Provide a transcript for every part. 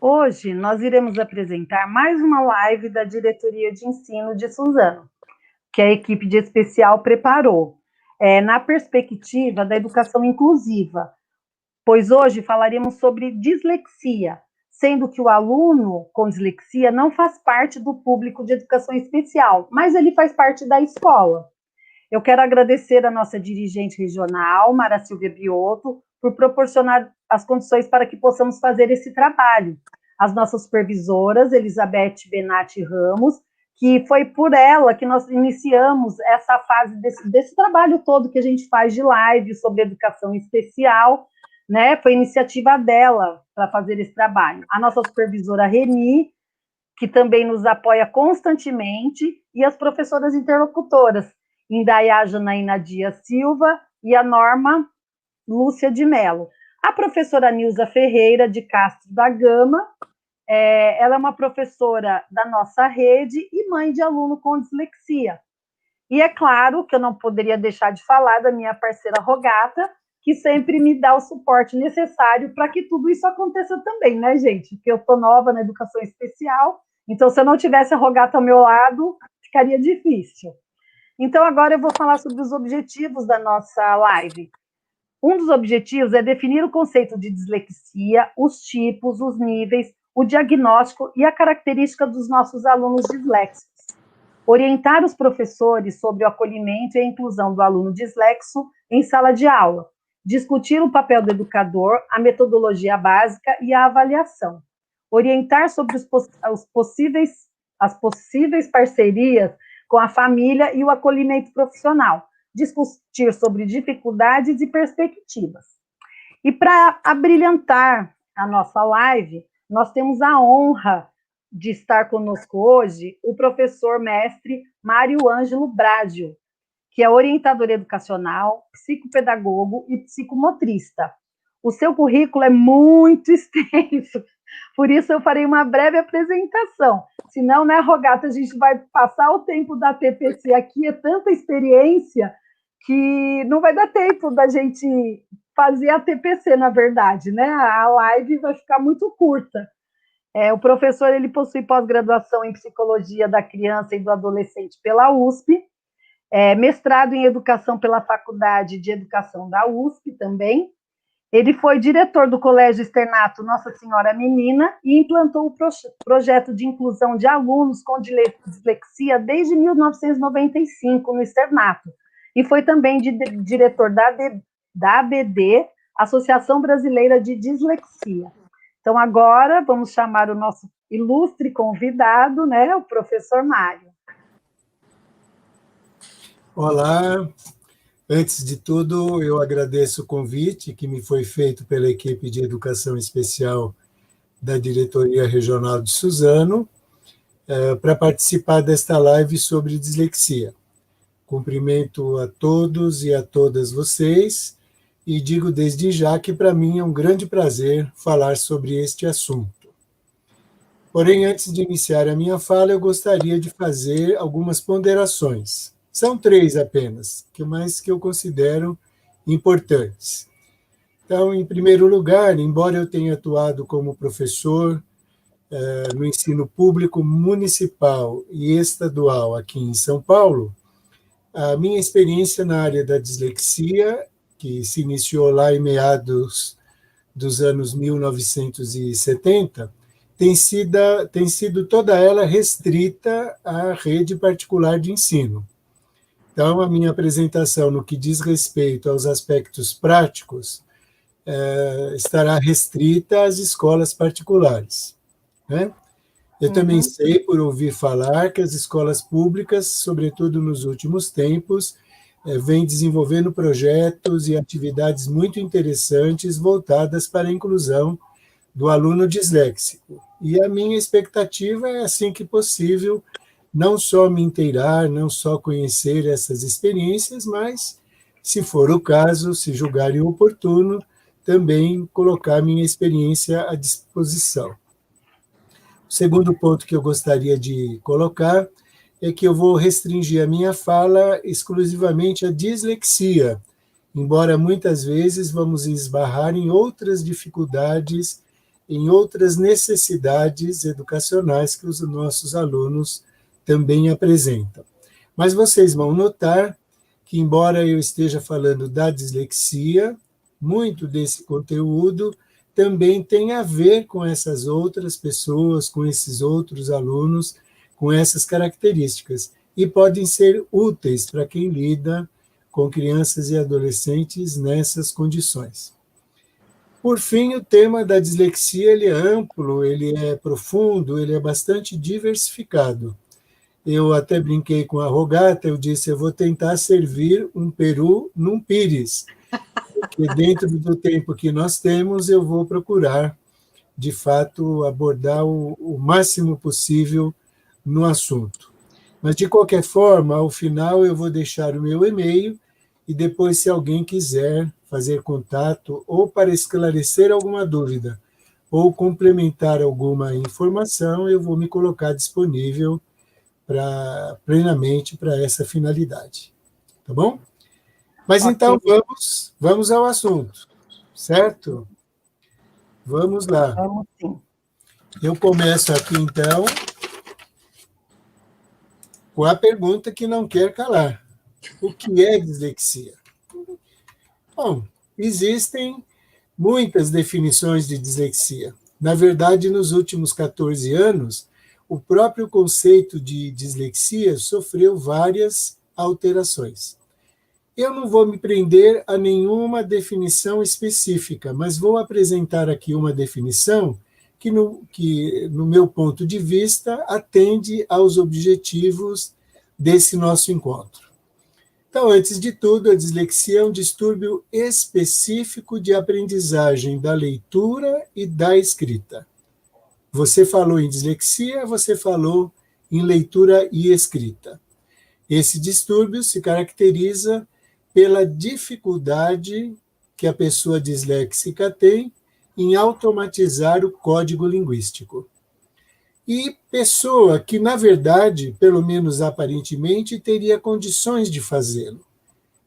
Hoje nós iremos apresentar mais uma live da Diretoria de Ensino de Suzano, que a equipe de especial preparou, na perspectiva da educação inclusiva, pois hoje falaremos sobre dislexia, sendo que o aluno com dislexia não faz parte do público de educação especial, mas ele faz parte da escola. Eu quero agradecer a nossa dirigente regional, Mara Silvia Biotto, por proporcionar as condições para que possamos fazer esse trabalho. As nossas supervisoras, Elizabeth Benatti Ramos, que foi por ela que nós iniciamos essa fase desse trabalho todo que a gente faz de live sobre educação especial, né? Foi iniciativa dela para fazer esse trabalho. A nossa supervisora Reni, que também nos apoia constantemente, e as professoras interlocutoras, Indaiá Janaína Dias Silva e a Norma Lúcia de Mello. A professora Nilza Ferreira, de Castro da Gama, ela é uma professora da nossa rede e mãe de aluno com dislexia. E é claro que eu não poderia deixar de falar da minha parceira Rogata, que sempre me dá o suporte necessário para que tudo isso aconteça também, né, gente? Porque eu estou nova na educação especial, então se eu não tivesse a Rogata ao meu lado, ficaria difícil. Então agora eu vou falar sobre os objetivos da nossa live. Um dos objetivos é definir o conceito de dislexia, os tipos, os níveis, o diagnóstico e a característica dos nossos alunos disléxicos. Orientar os professores sobre o acolhimento e a inclusão do aluno dislexo em sala de aula. Discutir o papel do educador, a metodologia básica e a avaliação. Orientar sobre as possíveis parcerias com a família e o acolhimento profissional. Discutir sobre dificuldades e perspectivas. E para abrilhantar a nossa live, nós temos a honra de estar conosco hoje o professor mestre Mário Ângelo Brádio, que é orientador educacional, psicopedagogo e psicomotrista. O seu currículo é muito extenso, por isso eu farei uma breve apresentação. Senão, né, Rogata, a gente vai passar o tempo da TPC aqui, é tanta experiência que não vai dar tempo da gente fazer a TPC, na verdade, né? A live vai ficar muito curta. O professor ele possui pós-graduação em Psicologia da Criança e do Adolescente pela USP, mestrado em Educação pela Faculdade de Educação da USP também. Ele foi diretor do Colégio Externato Nossa Senhora Menina e implantou o projeto de inclusão de alunos com dislexia desde 1995 no externato. E foi também diretor da ABD, Associação Brasileira de Dislexia. Então, agora, vamos chamar o nosso ilustre convidado, né, o professor Mário. Olá, antes de tudo, eu agradeço o convite que me foi feito pela equipe de Educação Especial da Diretoria Regional de Suzano, para participar desta live sobre dislexia. Cumprimento a todos e a todas vocês, e digo desde já que para mim é um grande prazer falar sobre este assunto. Porém, antes de iniciar a minha fala, eu gostaria de fazer algumas ponderações. São 3 apenas, mas que eu considero importantes. Então, em primeiro lugar, embora eu tenha atuado como professor no ensino público municipal e estadual aqui em São Paulo, a minha experiência na área da dislexia, que se iniciou lá em meados dos anos 1970, tem sido toda ela restrita à rede particular de ensino. Então, a minha apresentação no que diz respeito aos aspectos práticos estará restrita às escolas particulares, né? Eu também sei, por ouvir falar, que as escolas públicas, sobretudo nos últimos tempos, vêm desenvolvendo projetos e atividades muito interessantes voltadas para a inclusão do aluno disléxico. E a minha expectativa é, assim que possível, não só me inteirar, não só conhecer essas experiências, mas, se for o caso, se julgarem oportuno, também colocar minha experiência à disposição. O segundo ponto que eu gostaria de colocar é que eu vou restringir a minha fala exclusivamente à dislexia, embora muitas vezes vamos esbarrar em outras dificuldades em outras necessidades educacionais que os nossos alunos também apresentam. Mas vocês vão notar que, embora eu esteja falando da dislexia, muito desse conteúdo também tem a ver com essas outras pessoas, com esses outros alunos, com essas características, e podem ser úteis para quem lida com crianças e adolescentes nessas condições. Por fim, o tema da dislexia ele é amplo, ele é profundo, ele é bastante diversificado. Eu até brinquei com a Rogata, eu disse, eu vou tentar servir um peru num pires, porque dentro do tempo que nós temos, eu vou procurar, de fato, abordar o máximo possível no assunto. Mas, de qualquer forma, ao final, eu vou deixar o meu e-mail e depois, se alguém quiser fazer contato ou para esclarecer alguma dúvida ou complementar alguma informação, eu vou me colocar disponível plenamente para essa finalidade. Tá bom? Mas okay. Então, vamos ao assunto, certo? Vamos lá. Vamos sim. Eu começo aqui, então, com a pergunta que não quer calar. O que é dislexia? Bom, existem muitas definições de dislexia. Na verdade, nos últimos 14 anos, o próprio conceito de dislexia sofreu várias alterações. Eu não vou me prender a nenhuma definição específica, mas vou apresentar aqui uma definição que, no meu ponto de vista, atende aos objetivos desse nosso encontro. Então, antes de tudo, a dislexia é um distúrbio específico de aprendizagem da leitura e da escrita. Você falou em dislexia, você falou em leitura e escrita. Esse distúrbio se caracteriza pela dificuldade que a pessoa disléxica tem em automatizar o código linguístico. E pessoa que, na verdade, pelo menos aparentemente, teria condições de fazê-lo.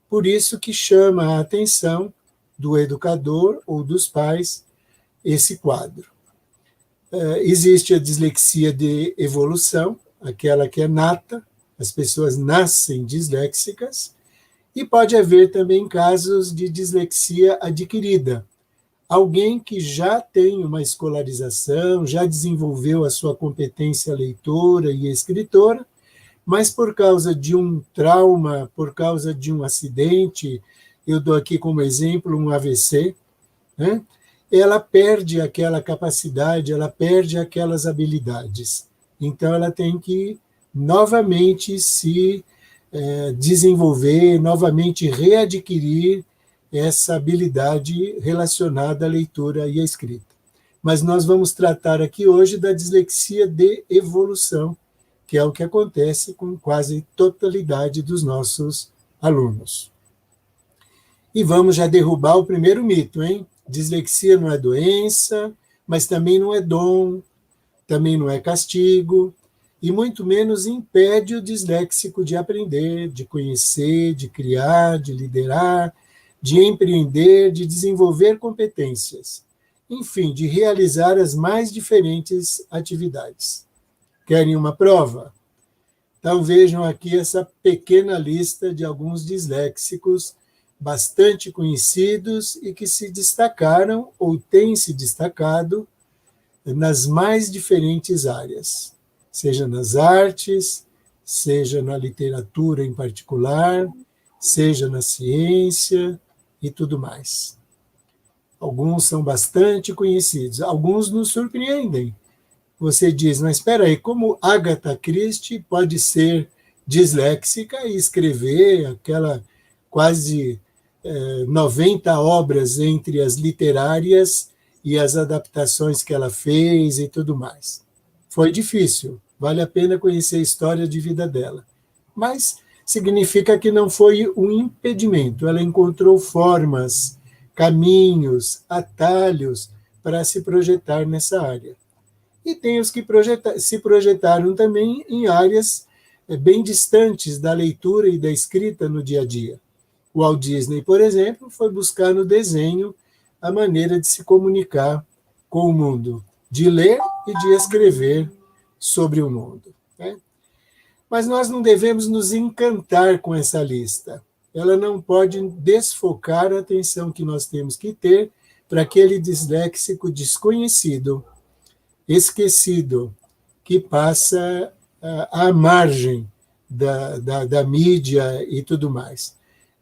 Por isso que chama a atenção do educador ou dos pais esse quadro. Existe a dislexia de evolução, aquela que é nata, as pessoas nascem disléxicas, e pode haver também casos de dislexia adquirida. Alguém que já tem uma escolarização, já desenvolveu a sua competência leitora e escritora, mas por causa de um trauma, por causa de um acidente, eu dou aqui como exemplo um AVC, né? Ela perde aquela capacidade, ela perde aquelas habilidades. Então, ela tem que novamente se desenvolver, novamente readquirir essa habilidade relacionada à leitura e à escrita. Mas nós vamos tratar aqui hoje da dislexia de evolução, que é o que acontece com quase totalidade dos nossos alunos. E vamos já derrubar o primeiro mito, hein? Dislexia não é doença, mas também não é dom, também não é castigo, e muito menos impede o disléxico de aprender, de conhecer, de criar, de liderar, de empreender, de desenvolver competências, enfim, de realizar as mais diferentes atividades. Querem uma prova? Então vejam aqui essa pequena lista de alguns disléxicos bastante conhecidos e que se destacaram ou têm se destacado nas mais diferentes áreas, seja nas artes, seja na literatura em particular, seja na ciência e tudo mais. Alguns são bastante conhecidos, alguns nos surpreendem. Você diz, mas espera aí, como Agatha Christie pode ser disléxica e escrever aquela quase 90 obras entre as literárias e as adaptações que ela fez e tudo mais? Foi difícil, vale a pena conhecer a história de vida dela. Mas significa que não foi um impedimento, ela encontrou formas, caminhos, atalhos para se projetar nessa área. E tem os que se projetaram também em áreas bem distantes da leitura e da escrita no dia a dia. O Walt Disney, por exemplo, foi buscar no desenho a maneira de se comunicar com o mundo, de ler e de escrever sobre o mundo, né? Mas nós não devemos nos encantar com essa lista. Ela não pode desfocar a atenção que nós temos que ter para aquele disléxico desconhecido, esquecido, que passa à margem da mídia e tudo mais.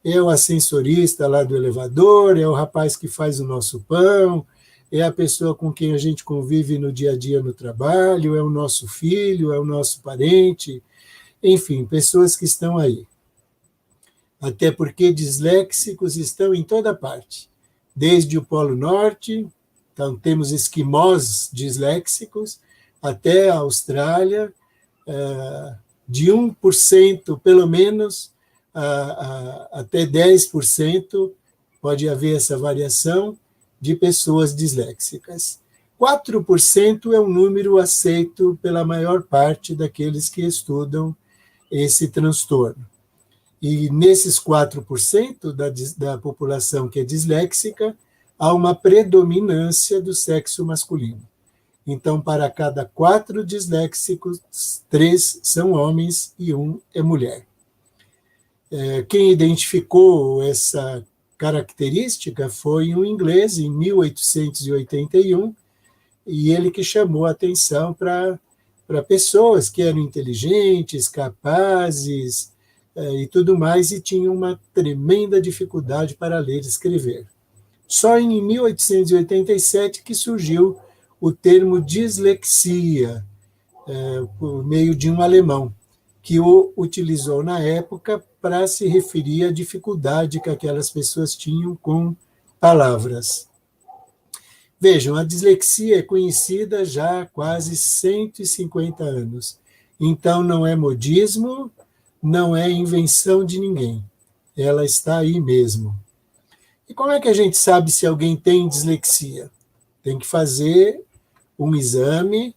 É o ascensorista lá do elevador, é o rapaz que faz o nosso pão, é a pessoa com quem a gente convive no dia a dia no trabalho, é o nosso filho, é o nosso parente, enfim, pessoas que estão aí. Até porque disléxicos estão em toda parte, desde o Polo Norte, então temos esquimós disléxicos, até a Austrália, de 1%, pelo menos, até 10%, pode haver essa variação de pessoas disléxicas. 4% é um número aceito pela maior parte daqueles que estudam esse transtorno. E nesses 4% da população que é disléxica, há uma predominância do sexo masculino. Então, para cada 4 disléxicos, 3 são homens e 1 é mulher. Quem identificou essa característica foi um inglês, em 1881, e ele que chamou a atenção para pessoas que eram inteligentes, capazes e tudo mais, e tinham uma tremenda dificuldade para ler e escrever. Só em 1887 que surgiu o termo dislexia, por meio de um alemão, que o utilizou na época para se referir à dificuldade que aquelas pessoas tinham com palavras. Vejam, a dislexia é conhecida já há quase 150 anos. Então, não é modismo, não é invenção de ninguém. Ela está aí mesmo. E como é que a gente sabe se alguém tem dislexia? Tem que fazer um exame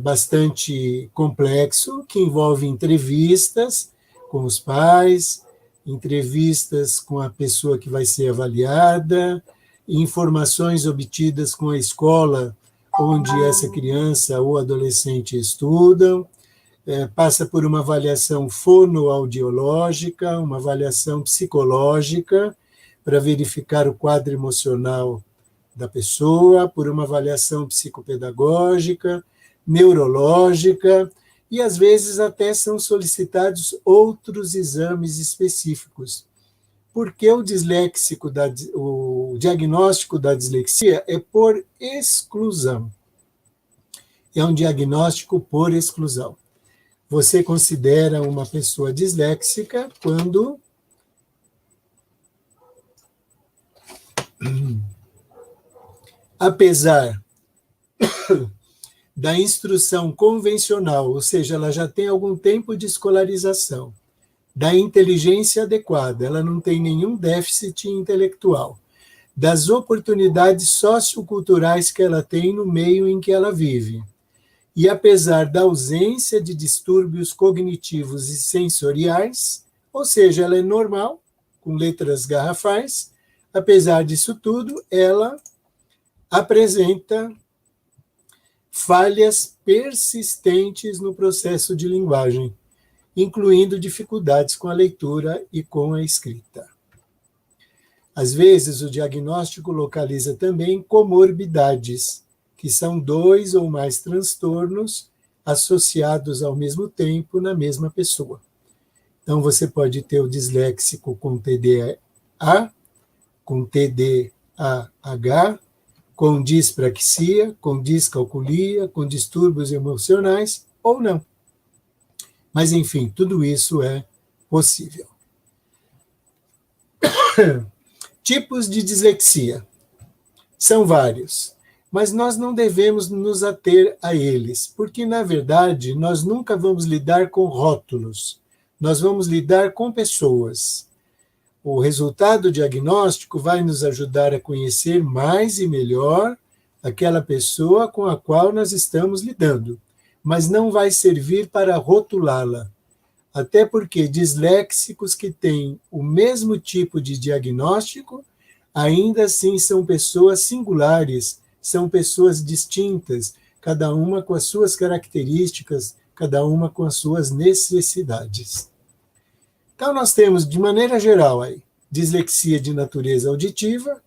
bastante complexo, que envolve entrevistas com os pais, entrevistas com a pessoa que vai ser avaliada, informações obtidas com a escola onde essa criança ou adolescente estudam, passa por uma avaliação fonoaudiológica, uma avaliação psicológica, para verificar o quadro emocional da pessoa, por uma avaliação psicopedagógica, neurológica, e às vezes até são solicitados outros exames específicos. Porque o diagnóstico da dislexia é por exclusão. É um diagnóstico por exclusão. Você considera uma pessoa disléxica quando apesar da instrução convencional, ou seja, ela já tem algum tempo de escolarização, da inteligência adequada, ela não tem nenhum déficit intelectual, das oportunidades socioculturais que ela tem no meio em que ela vive. E apesar da ausência de distúrbios cognitivos e sensoriais, ou seja, ela é normal, com letras garrafais, apesar disso tudo, ela apresenta falhas persistentes no processo de linguagem, incluindo dificuldades com a leitura e com a escrita. Às vezes, o diagnóstico localiza também comorbidades, que são 2 ou mais transtornos associados ao mesmo tempo na mesma pessoa. Então, você pode ter o disléxico com TDAH, com TDAH, com dispraxia, com discalculia, com distúrbios emocionais, ou não. Mas, enfim, tudo isso é possível. Tipos de dislexia. São vários, mas nós não devemos nos ater a eles, porque, na verdade, nós nunca vamos lidar com rótulos, nós vamos lidar com pessoas. O resultado diagnóstico vai nos ajudar a conhecer mais e melhor aquela pessoa com a qual nós estamos lidando, mas não vai servir para rotulá-la. Até porque disléxicos que têm o mesmo tipo de diagnóstico, ainda assim são pessoas singulares, são pessoas distintas, cada uma com as suas características, cada uma com as suas necessidades. Então, nós temos, de maneira geral, aí, dislexia de natureza auditiva,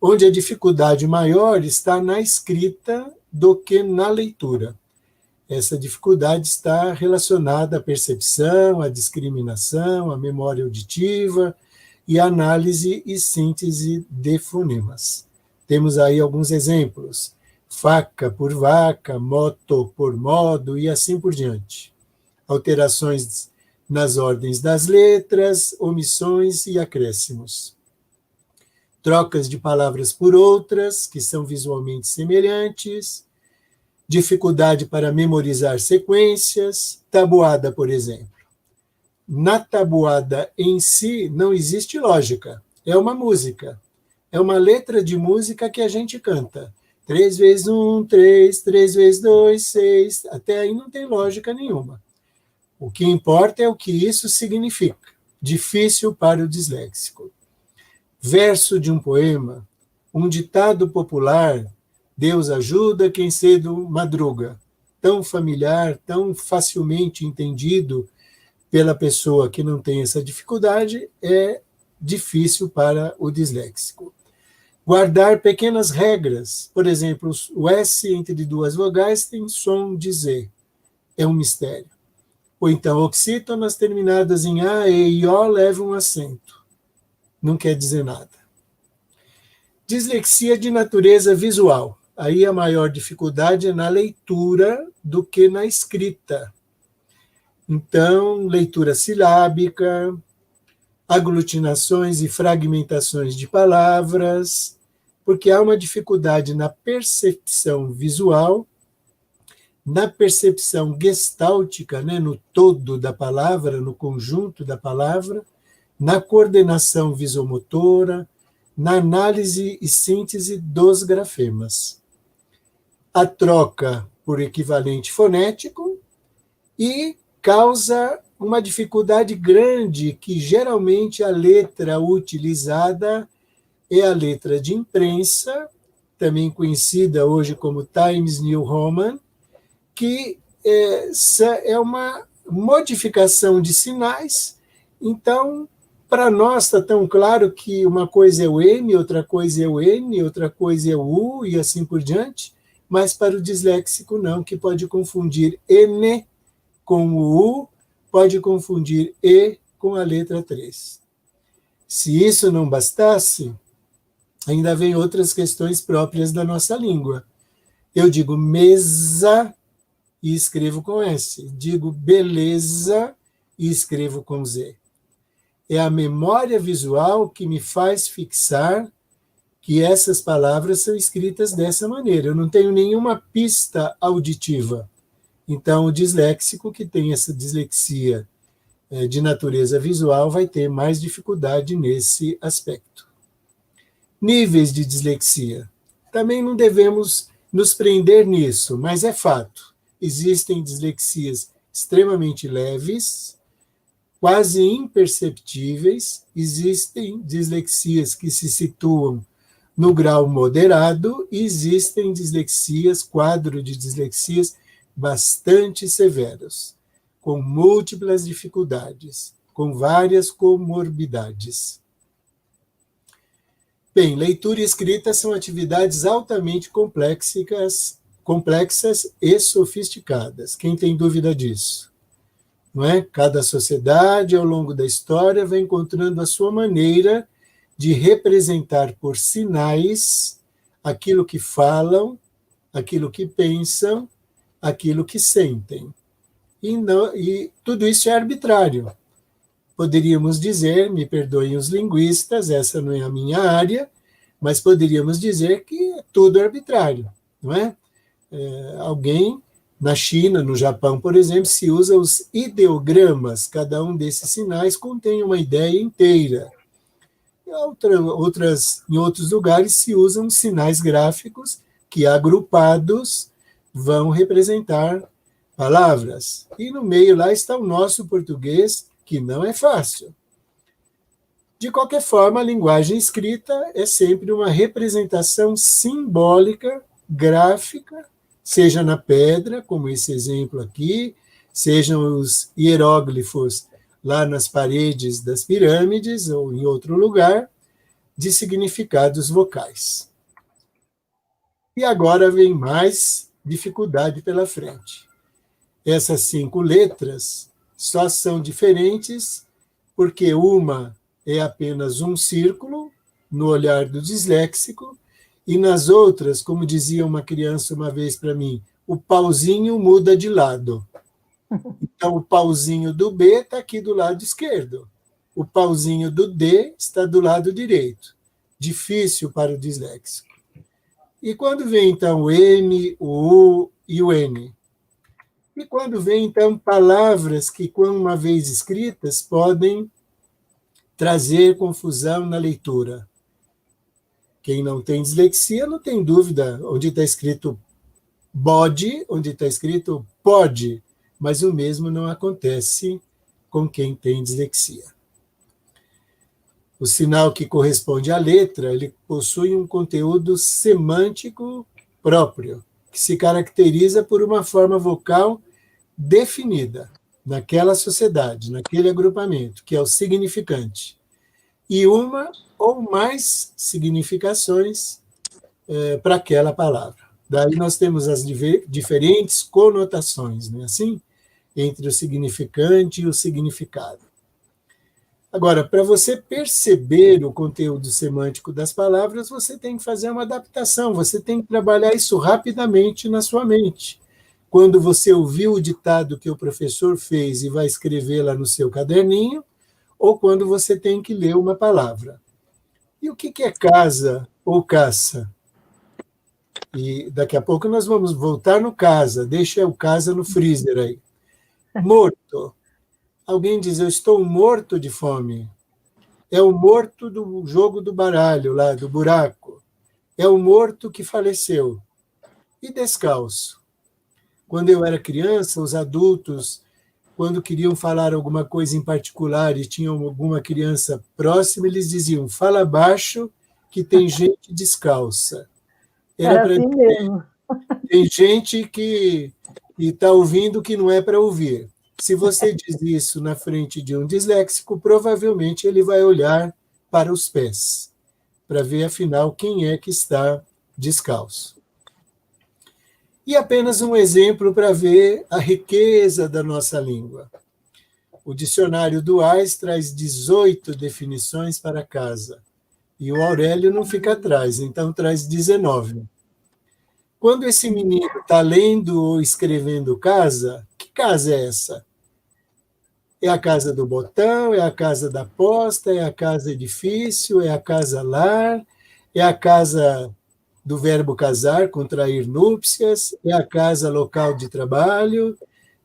onde a dificuldade maior está na escrita do que na leitura. Essa dificuldade está relacionada à percepção, à discriminação, à memória auditiva e à análise e síntese de fonemas. Temos aí alguns exemplos: faca por vaca, moto por modo e assim por diante. Alterações nas ordens das letras, omissões e acréscimos. Trocas de palavras por outras, que são visualmente semelhantes, dificuldade para memorizar sequências, tabuada, por exemplo. Na tabuada em si não existe lógica, é uma música, é uma letra de música que a gente canta. 3 vezes 1, 3, 3 vezes 2, 6, até aí não tem lógica nenhuma. O que importa é o que isso significa, difícil para o disléxico. Verso de um poema, um ditado popular, Deus ajuda quem cedo madruga, tão familiar, tão facilmente entendido pela pessoa que não tem essa dificuldade, é difícil para o disléxico. Guardar pequenas regras, por exemplo, o S entre duas vogais tem som de Z, é um mistério. Ou então, oxítonas terminadas em A, E e O levam um acento. Não quer dizer nada. Dislexia de natureza visual. Aí a maior dificuldade é na leitura do que na escrita. Então, leitura silábica, aglutinações e fragmentações de palavras, porque há uma dificuldade na percepção visual, na percepção gestáltica, né, no todo da palavra, no conjunto da palavra, na coordenação visomotora, na análise e síntese dos grafemas. A troca por equivalente fonético e causa uma dificuldade grande que geralmente a letra utilizada é a letra de imprensa, também conhecida hoje como Times New Roman, que é uma modificação de sinais. Então, para nós está tão claro que uma coisa é o M, outra coisa é o N, outra coisa é o U e assim por diante, mas para o disléxico não, que pode confundir N com o U, pode confundir E com a letra 3. Se isso não bastasse, ainda vem outras questões próprias da nossa língua. Eu digo mesa e escrevo com S. Digo beleza e escrevo com Z. É a memória visual que me faz fixar que essas palavras são escritas dessa maneira. Eu não tenho nenhuma pista auditiva. Então, o disléxico que tem essa dislexia de natureza visual vai ter mais dificuldade nesse aspecto. Níveis de dislexia. Também não devemos nos prender nisso, mas é fato. Existem dislexias extremamente leves, quase imperceptíveis, existem dislexias que se situam no grau moderado e existem dislexias, quadro de dislexias bastante severos, com múltiplas dificuldades, com várias comorbidades. Bem, leitura e escrita são atividades altamente complexas e sofisticadas. Quem tem dúvida disso? Não é? Cada sociedade, ao longo da história, vai encontrando a sua maneira de representar por sinais aquilo que falam, aquilo que pensam, aquilo que sentem. E tudo isso é arbitrário. Poderíamos dizer, me perdoem os linguistas, essa não é a minha área, mas poderíamos dizer que tudo é arbitrário, não é? Alguém na China, no Japão, por exemplo, se usa os ideogramas, cada um desses sinais contém uma ideia inteira. Em outros lugares se usam sinais gráficos que, agrupados, vão representar palavras. E no meio lá está o nosso português, que não é fácil. De qualquer forma, a linguagem escrita é sempre uma representação simbólica gráfica, seja na pedra, como esse exemplo aqui, sejam os hieróglifos lá nas paredes das pirâmides ou em outro lugar, de significados vocais. E agora vem mais dificuldade pela frente. Essas 5 letras só são diferentes porque uma é apenas um círculo, no olhar do disléxico, e nas outras, como dizia uma criança uma vez para mim, o pauzinho muda de lado. Então, o pauzinho do B está aqui do lado esquerdo. O pauzinho do D está do lado direito. Difícil para o disléxico. E quando vem, então, o M, o U e o N? E quando vem, então, palavras que, quando uma vez escritas, podem trazer confusão na leitura. Quem não tem dislexia não tem dúvida onde está escrito bode, onde está escrito pode, mas o mesmo não acontece com quem tem dislexia. O sinal que corresponde à letra, ele possui um conteúdo semântico próprio, que se caracteriza por uma forma vocal definida naquela sociedade, naquele agrupamento, que é o significante, e uma ou mais significações para aquela palavra. Daí nós temos as diferentes conotações, não é assim? Entre o significante e o significado. Agora, para você perceber o conteúdo semântico das palavras, você tem que fazer uma adaptação, você tem que trabalhar isso rapidamente na sua mente. Quando você ouviu o ditado que o professor fez e vai escrever lá no seu caderninho, ou quando você tem que ler uma palavra. E o que é casa ou caça? E daqui a pouco nós vamos voltar no casa, deixa o casa no freezer aí. Morto. Alguém diz, eu estou morto de fome. É o morto do jogo do baralho, lá do buraco. É o morto que faleceu. E descalço. Quando eu era criança, os adultos, quando queriam falar alguma coisa em particular e tinham alguma criança próxima, eles diziam, fala baixo que tem gente descalça. Era assim mesmo. Tem gente que está ouvindo que não é para ouvir. Se você diz isso na frente de um disléxico, provavelmente ele vai olhar para os pés, para ver, afinal, quem é que está descalço. E apenas um exemplo para ver a riqueza da nossa língua. O dicionário do AIS traz 18 definições para casa, e o Aurélio não fica atrás, então traz 19. Quando esse menino está lendo ou escrevendo casa, que casa é essa? É a casa do botão, é a casa da posta, é a casa edifício, é a casa lar, é a casa do verbo casar, contrair núpcias, é a casa local de trabalho,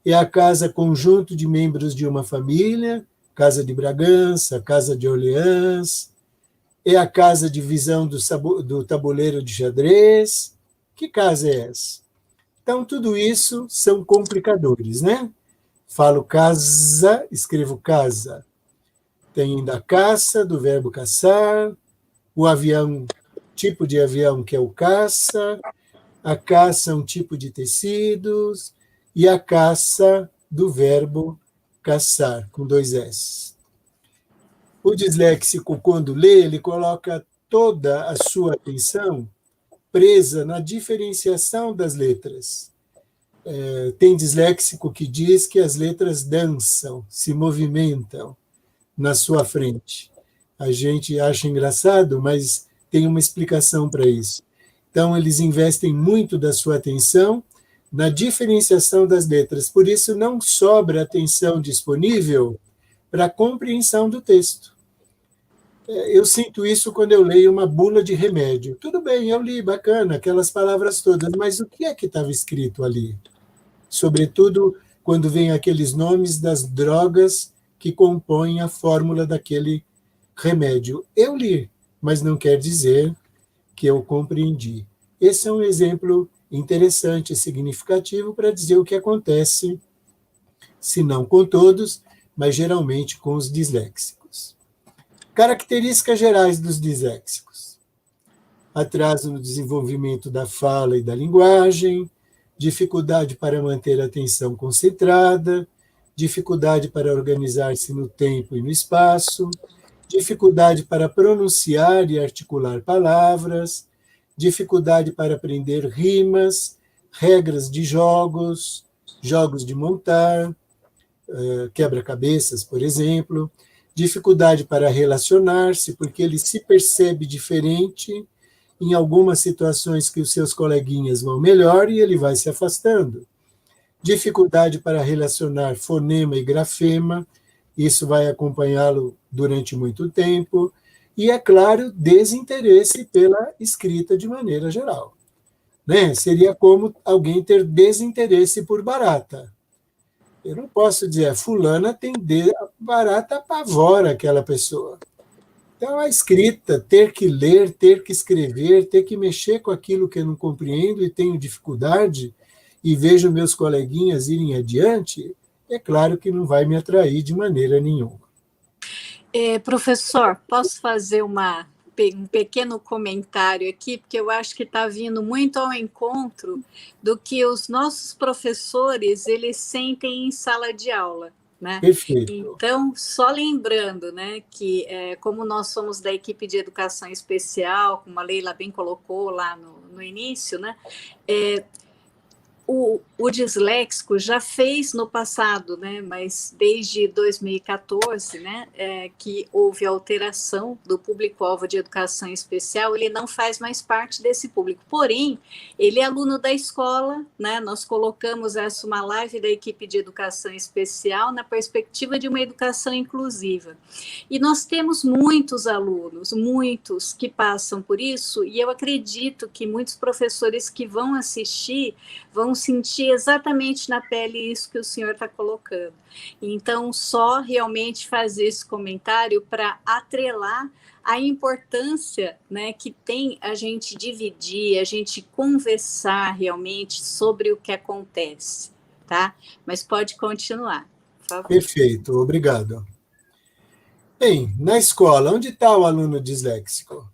é a casa conjunto de membros de uma família, casa de Bragança, casa de Orleans, é a casa de visão do tabuleiro de xadrez. Que casa é essa? Então, tudo isso são complicadores, né? Falo casa, escrevo casa. Tem ainda a caça, do verbo caçar, o avião, tipo de avião que é o caça, a caça é um tipo de tecidos, e a caça do verbo caçar, com 2 S. O disléxico, quando lê, ele coloca toda a sua atenção presa na diferenciação das letras. Tem disléxico que diz que as letras dançam, se movimentam na sua frente. A gente acha engraçado, mas tem uma explicação para isso. Então, eles investem muito da sua atenção na diferenciação das letras. Por isso, não sobra atenção disponível para a compreensão do texto. Eu sinto isso quando eu leio uma bula de remédio. Tudo bem, eu li, bacana, aquelas palavras todas, mas o que é que estava escrito ali? Sobretudo quando vem aqueles nomes das drogas que compõem a fórmula daquele remédio. Eu li, mas não quer dizer que eu compreendi. Esse é um exemplo interessante e significativo para dizer o que acontece, se não com todos, mas geralmente com os disléxicos. Características gerais dos disléxicos. atraso no desenvolvimento da fala e da linguagem, dificuldade para manter a atenção concentrada, dificuldade para organizar-se no tempo e no espaço, dificuldade para pronunciar e articular palavras, dificuldade para aprender rimas, regras de jogos, jogos de montar, quebra-cabeças, por exemplo, dificuldade para relacionar-se, porque ele se percebe diferente em algumas situações que os seus coleguinhas vão melhor e ele vai se afastando. Dificuldade para relacionar fonema e grafema, isso vai acompanhá-lo durante muito tempo. E, é claro, desinteresse pela escrita de maneira geral. Né? Seria como alguém ter desinteresse por barata. Eu não posso dizer, fulana tem barata apavora aquela pessoa. Então, a escrita, ter que ler, ter que escrever, ter que mexer com aquilo que eu não compreendo e tenho dificuldade, e vejo meus coleguinhas irem adiante, é claro que não vai me atrair de maneira nenhuma. Professor, posso fazer um pequeno comentário aqui, porque eu acho que está vindo muito ao encontro do que os nossos professores eles sentem em sala de aula. Né? Perfeito. Então, só lembrando, né, que como nós somos da equipe de educação especial, como a Leila bem colocou lá no início, né, o disléxico já fez no passado, né, mas desde 2014, né, que houve alteração do público-alvo de educação especial, ele não faz mais parte desse público. Porém, ele é aluno da escola, né, nós colocamos uma live da equipe de educação especial na perspectiva de uma educação inclusiva. E nós temos muitos alunos, muitos que passam por isso, e eu acredito que muitos professores que vão assistir vão sentir exatamente na pele isso que o senhor está colocando. Então, só realmente fazer esse comentário para atrelar a importância, né, que tem a gente dividir, a gente conversar realmente sobre o que acontece, tá? Mas pode continuar, por favor. Perfeito, obrigado. Bem, na escola, onde está o aluno disléxico?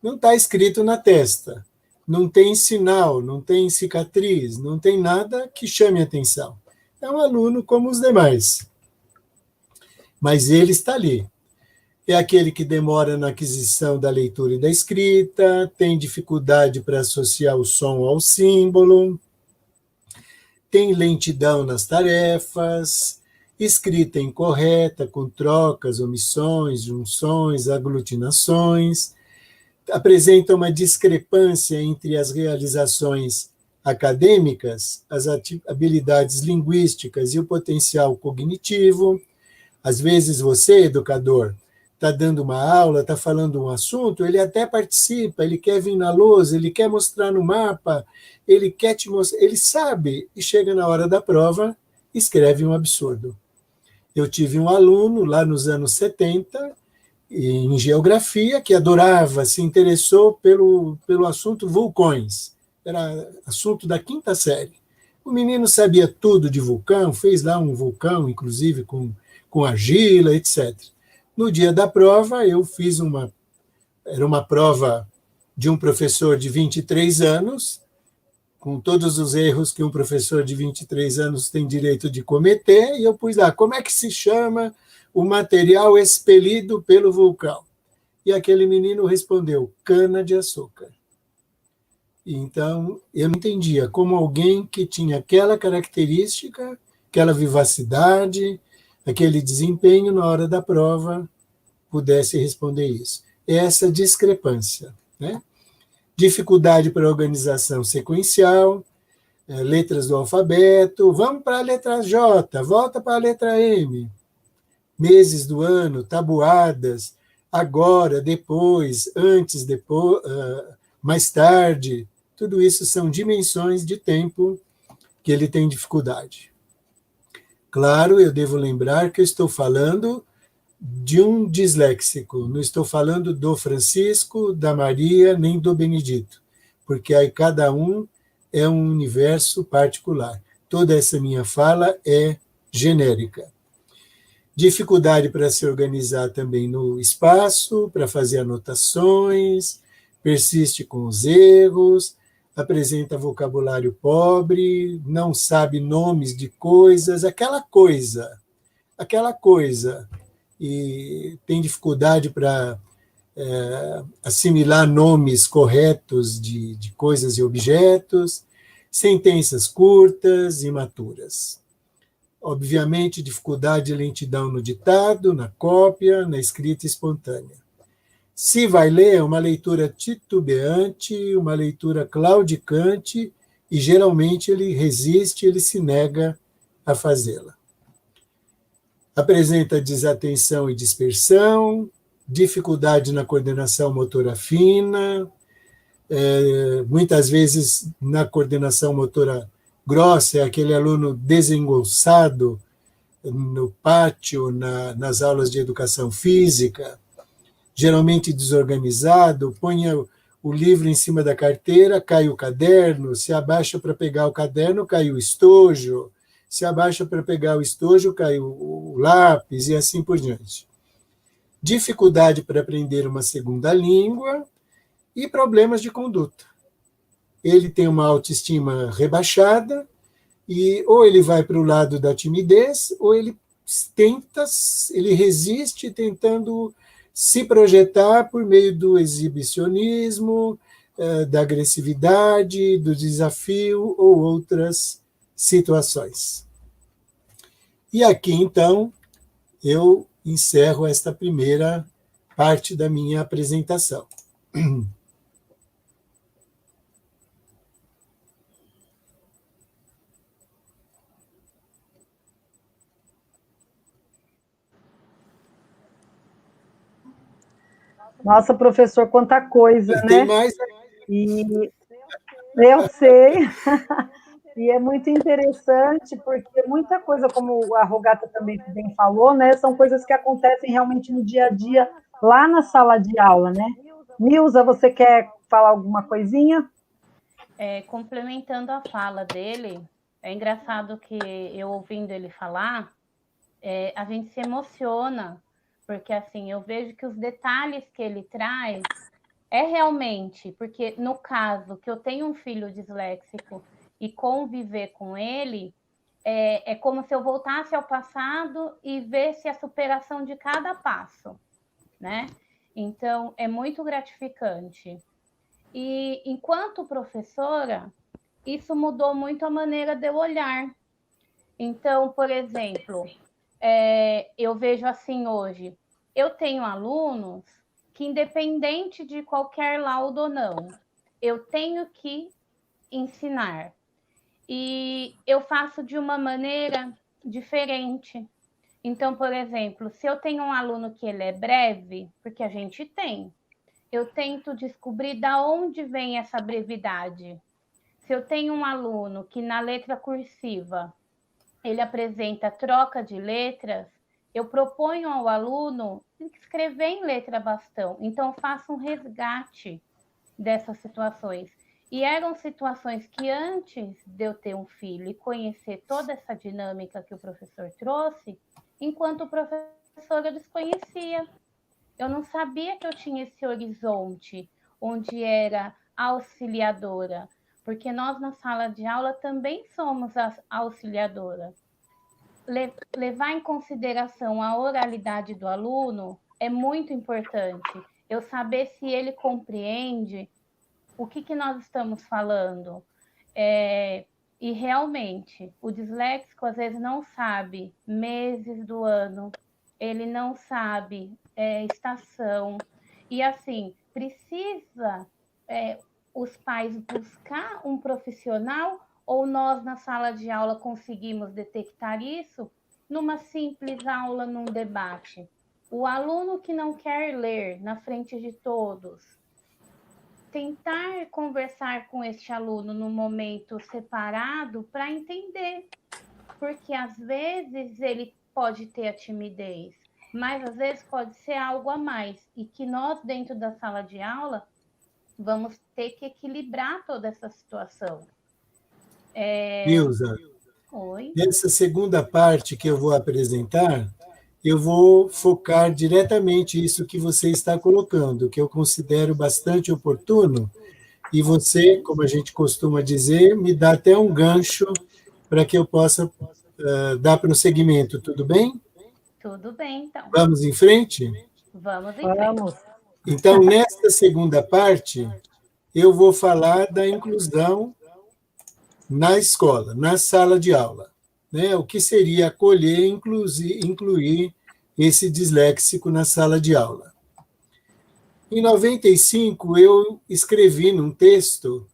Não está escrito na testa. Não tem sinal, não tem cicatriz, não tem nada que chame atenção. É um aluno como os demais. Mas ele está ali. É aquele que demora na aquisição da leitura e da escrita, tem dificuldade para associar o som ao símbolo, tem lentidão nas tarefas, escrita incorreta, com trocas, omissões, junções, aglutinações, apresenta uma discrepância entre as realizações acadêmicas, as habilidades linguísticas e o potencial cognitivo. Às vezes você, educador, está dando uma aula, está falando um assunto, ele até participa, ele quer vir na lousa, ele quer mostrar no mapa, ele quer te mostrar, ele sabe, e chega na hora da prova, escreve um absurdo. Eu tive um aluno lá nos anos 70, em geografia, que adorava, se interessou pelo assunto vulcões. Era assunto da 5ª série. O menino sabia tudo de vulcão, fez lá um vulcão, inclusive com argila, etc. No dia da prova, eu fiz era uma prova de um professor de 23 anos, com todos os erros que um professor de 23 anos tem direito de cometer, e eu pus lá, como é que se chama o material expelido pelo vulcão? E aquele menino respondeu, cana-de-açúcar. Então, eu não entendia como alguém que tinha aquela característica, aquela vivacidade, aquele desempenho na hora da prova, pudesse responder isso. Essa discrepância, né? Dificuldade para organização sequencial, letras do alfabeto, vamos para a letra J, volta para a letra M, meses do ano, tabuadas, agora, depois, antes, depois, mais tarde, tudo isso são dimensões de tempo que ele tem dificuldade. Claro, eu devo lembrar que eu estou falando de um disléxico, não estou falando do Francisco, da Maria, nem do Benedito, porque aí cada um é um universo particular. Toda essa minha fala é genérica. Dificuldade para se organizar também no espaço, para fazer anotações, persiste com os erros, apresenta vocabulário pobre, não sabe nomes de coisas, aquela coisa, e tem dificuldade para assimilar nomes corretos de coisas e objetos, sentenças curtas, imaturas. Obviamente, dificuldade e lentidão no ditado, na cópia, na escrita espontânea. Se vai ler, é uma leitura titubeante, uma leitura claudicante, e geralmente ele resiste, ele se nega a fazê-la. Apresenta desatenção e dispersão, dificuldade na coordenação motora fina, muitas vezes na coordenação motora grossa, é aquele aluno desengonçado no pátio, nas aulas de educação física, geralmente desorganizado, põe o livro em cima da carteira, cai o caderno, se abaixa para pegar o caderno, cai o estojo, se abaixa para pegar o estojo, cai o lápis, e assim por diante. Dificuldade para aprender uma segunda língua e problemas de conduta. Ele tem uma autoestima rebaixada e ou ele vai para o lado da timidez ou ele resiste tentando se projetar por meio do exibicionismo, da agressividade, do desafio ou outras situações. E aqui, então, eu encerro esta primeira parte da minha apresentação. Nossa, professor, quanta coisa, né? Tem mais? E eu sei. E é muito interessante, porque muita coisa, como a Rogata também bem falou, né, são coisas que acontecem realmente no dia a dia, lá na sala de aula, né? Nilza, você quer falar alguma coisinha? Complementando a fala dele, é engraçado que eu ouvindo ele falar, a gente se emociona, porque assim, eu vejo que os detalhes que ele traz é realmente, porque no caso que eu tenho um filho disléxico e conviver com ele, é como se eu voltasse ao passado e visse a superação de cada passo, né? Então, é muito gratificante. E, enquanto professora, isso mudou muito a maneira de eu olhar. Então, por exemplo, eu vejo assim hoje, eu tenho alunos que, independente de qualquer laudo ou não, eu tenho que ensinar. E eu faço de uma maneira diferente. Então, por exemplo, se eu tenho um aluno que ele é breve, porque a gente tem, eu tento descobrir da onde vem essa brevidade. Se eu tenho um aluno que na letra cursiva ele apresenta troca de letras, eu proponho ao aluno escrever em letra bastão. Então, eu faço um resgate dessas situações. E eram situações que antes de eu ter um filho e conhecer toda essa dinâmica que o professor trouxe, enquanto professor eu desconhecia. Eu não sabia que eu tinha esse horizonte onde era auxiliadora, porque nós na sala de aula também somos auxiliadora. Levar em consideração a oralidade do aluno é muito importante. Eu saber se ele compreende o que nós estamos falando. E realmente, o disléxico às vezes não sabe meses do ano, ele não sabe estação. E assim, precisa os pais buscar um profissional ou nós na sala de aula conseguimos detectar isso numa simples aula, num debate? O aluno que não quer ler na frente de todos, tentar conversar com este aluno no momento separado para entender, porque às vezes ele pode ter a timidez, mas às vezes pode ser algo a mais, e que nós dentro da sala de aula vamos ter que equilibrar toda essa situação. Nilza, Oi? essa segunda parte que eu vou apresentar, eu vou focar diretamente isso que você está colocando, que eu considero bastante oportuno, e você, como a gente costuma dizer, me dá até um gancho para que eu possa dar prosseguimento, tudo bem? Tudo bem, então. Vamos em frente? Vamos em frente. Vamos. Então, nesta segunda parte, eu vou falar da inclusão na escola, na sala de aula. Né? O que seria acolher e incluir esse disléxico na sala de aula. Em 95, eu escrevi num texto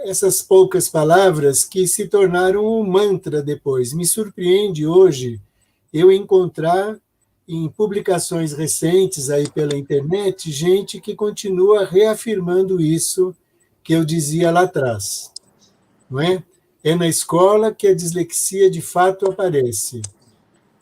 essas poucas palavras que se tornaram um mantra depois. Me surpreende hoje eu encontrar em publicações recentes aí pela internet gente que continua reafirmando isso que eu dizia lá atrás. Não é? É na escola que a dislexia de fato aparece.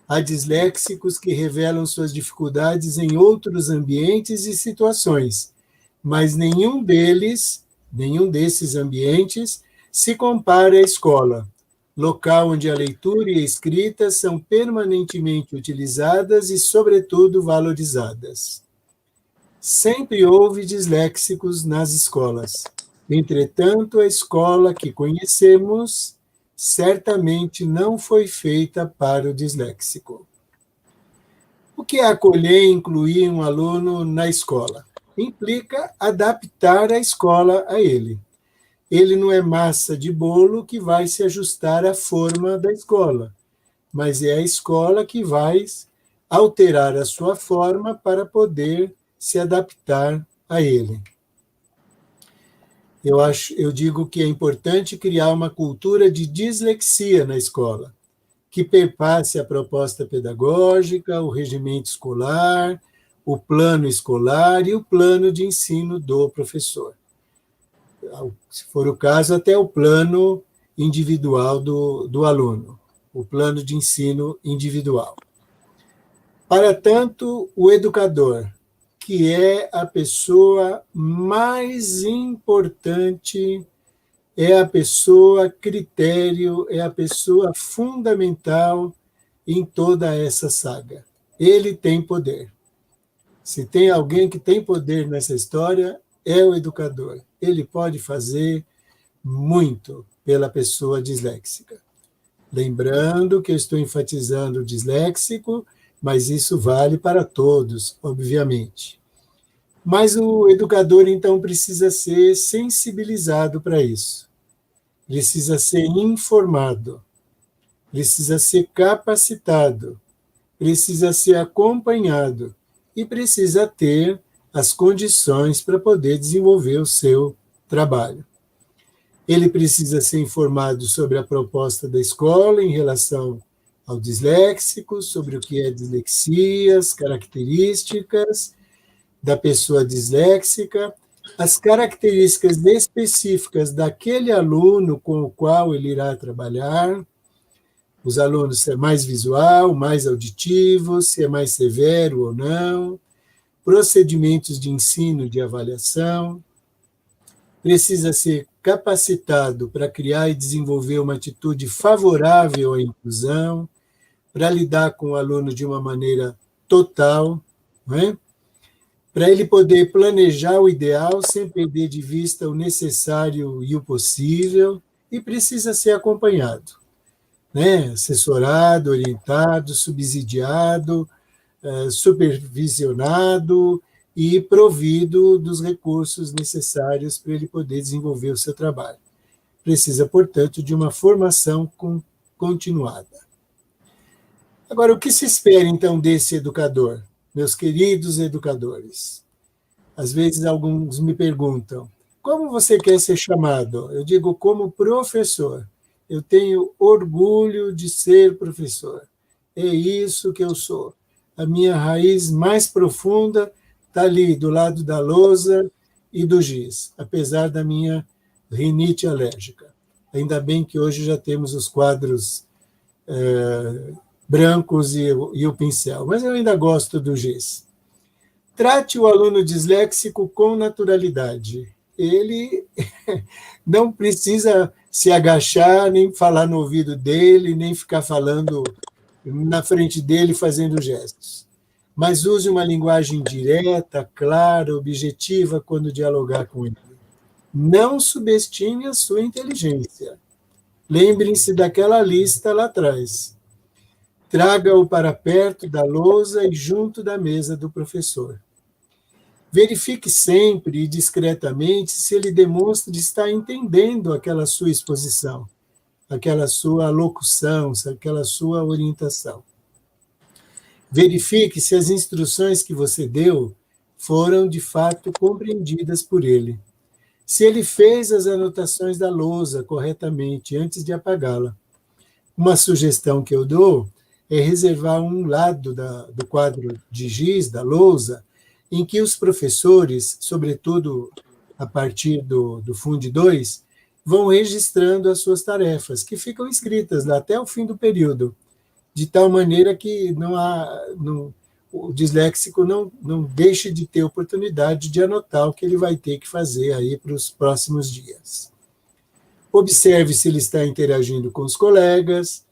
Há disléxicos que revelam suas dificuldades em outros ambientes e situações, mas nenhum desses ambientes se compara à escola, local onde a leitura e a escrita são permanentemente utilizadas e, sobretudo, valorizadas. Sempre houve disléxicos nas escolas. Entretanto, a escola que conhecemos certamente não foi feita para o disléxico. O que é acolher e incluir um aluno na escola? Implica adaptar a escola a ele. Ele não é massa de bolo que vai se ajustar à forma da escola, mas é a escola que vai alterar a sua forma para se adaptar a ele. Eu digo que é importante criar uma cultura de dislexia na escola, que perpasse a proposta pedagógica, o regimento escolar, o plano escolar e o plano de ensino do professor. Se for o caso, até o plano individual do aluno, o plano de ensino individual. Para tanto, o educador, que é a pessoa mais importante, é a pessoa critério, é a pessoa fundamental em toda essa saga. Ele tem poder. Se tem alguém que tem poder nessa história, é o educador. Ele pode fazer muito pela pessoa disléxica. Lembrando que eu estou enfatizando o disléxico, mas isso vale para todos, obviamente. Mas o educador, então, precisa ser sensibilizado para isso. Precisa ser informado. Precisa ser capacitado. Precisa ser acompanhado. E precisa ter as condições para poder desenvolver o seu trabalho. Ele precisa ser informado sobre a proposta da escola em relação ao disléxico, sobre o que é dislexia, as características da pessoa disléxica, as características específicas daquele aluno com o qual ele irá trabalhar, os alunos se é mais visual, mais auditivo, se é mais severo ou não, procedimentos de ensino, de avaliação, precisa ser capacitado para criar e desenvolver uma atitude favorável à inclusão, para lidar com o aluno de uma maneira total, não é? Para ele poder planejar o ideal sem perder de vista o necessário e o possível, e precisa ser acompanhado, né? Assessorado, orientado, subsidiado, supervisionado e provido dos recursos necessários para ele poder desenvolver o seu trabalho. Precisa, portanto, de uma formação continuada. Agora, o que se espera, então, desse educador? Meus queridos educadores, às vezes alguns me perguntam, como você quer ser chamado? Eu digo, como professor. Eu tenho orgulho de ser professor. É isso que eu sou. A minha raiz mais profunda está ali, do lado da lousa e do giz, apesar da minha rinite alérgica. Ainda bem que hoje já temos os quadros brancos e o pincel, mas eu ainda gosto do giz. Trate o aluno disléxico com naturalidade. Ele não precisa se agachar, nem falar no ouvido dele, nem ficar falando na frente dele fazendo gestos. Mas use uma linguagem direta, clara, objetiva quando dialogar com ele. Não subestime a sua inteligência. Lembrem-se daquela lista lá atrás. Traga-o para perto da lousa e junto da mesa do professor. Verifique sempre e discretamente se ele demonstra estar entendendo aquela sua exposição, aquela sua locução, aquela sua orientação. Verifique se as instruções que você deu foram, de fato, compreendidas por ele. Se ele fez as anotações da lousa corretamente antes de apagá-la. Uma sugestão que eu dou é reservar um lado do quadro de giz, da lousa, em que os professores, sobretudo a partir do Fund 2, vão registrando as suas tarefas, que ficam escritas lá até o fim do período, de tal maneira que o disléxico não deixe de ter oportunidade de anotar o que ele vai ter que fazer aí para os próximos dias. Observe se ele está interagindo com os colegas,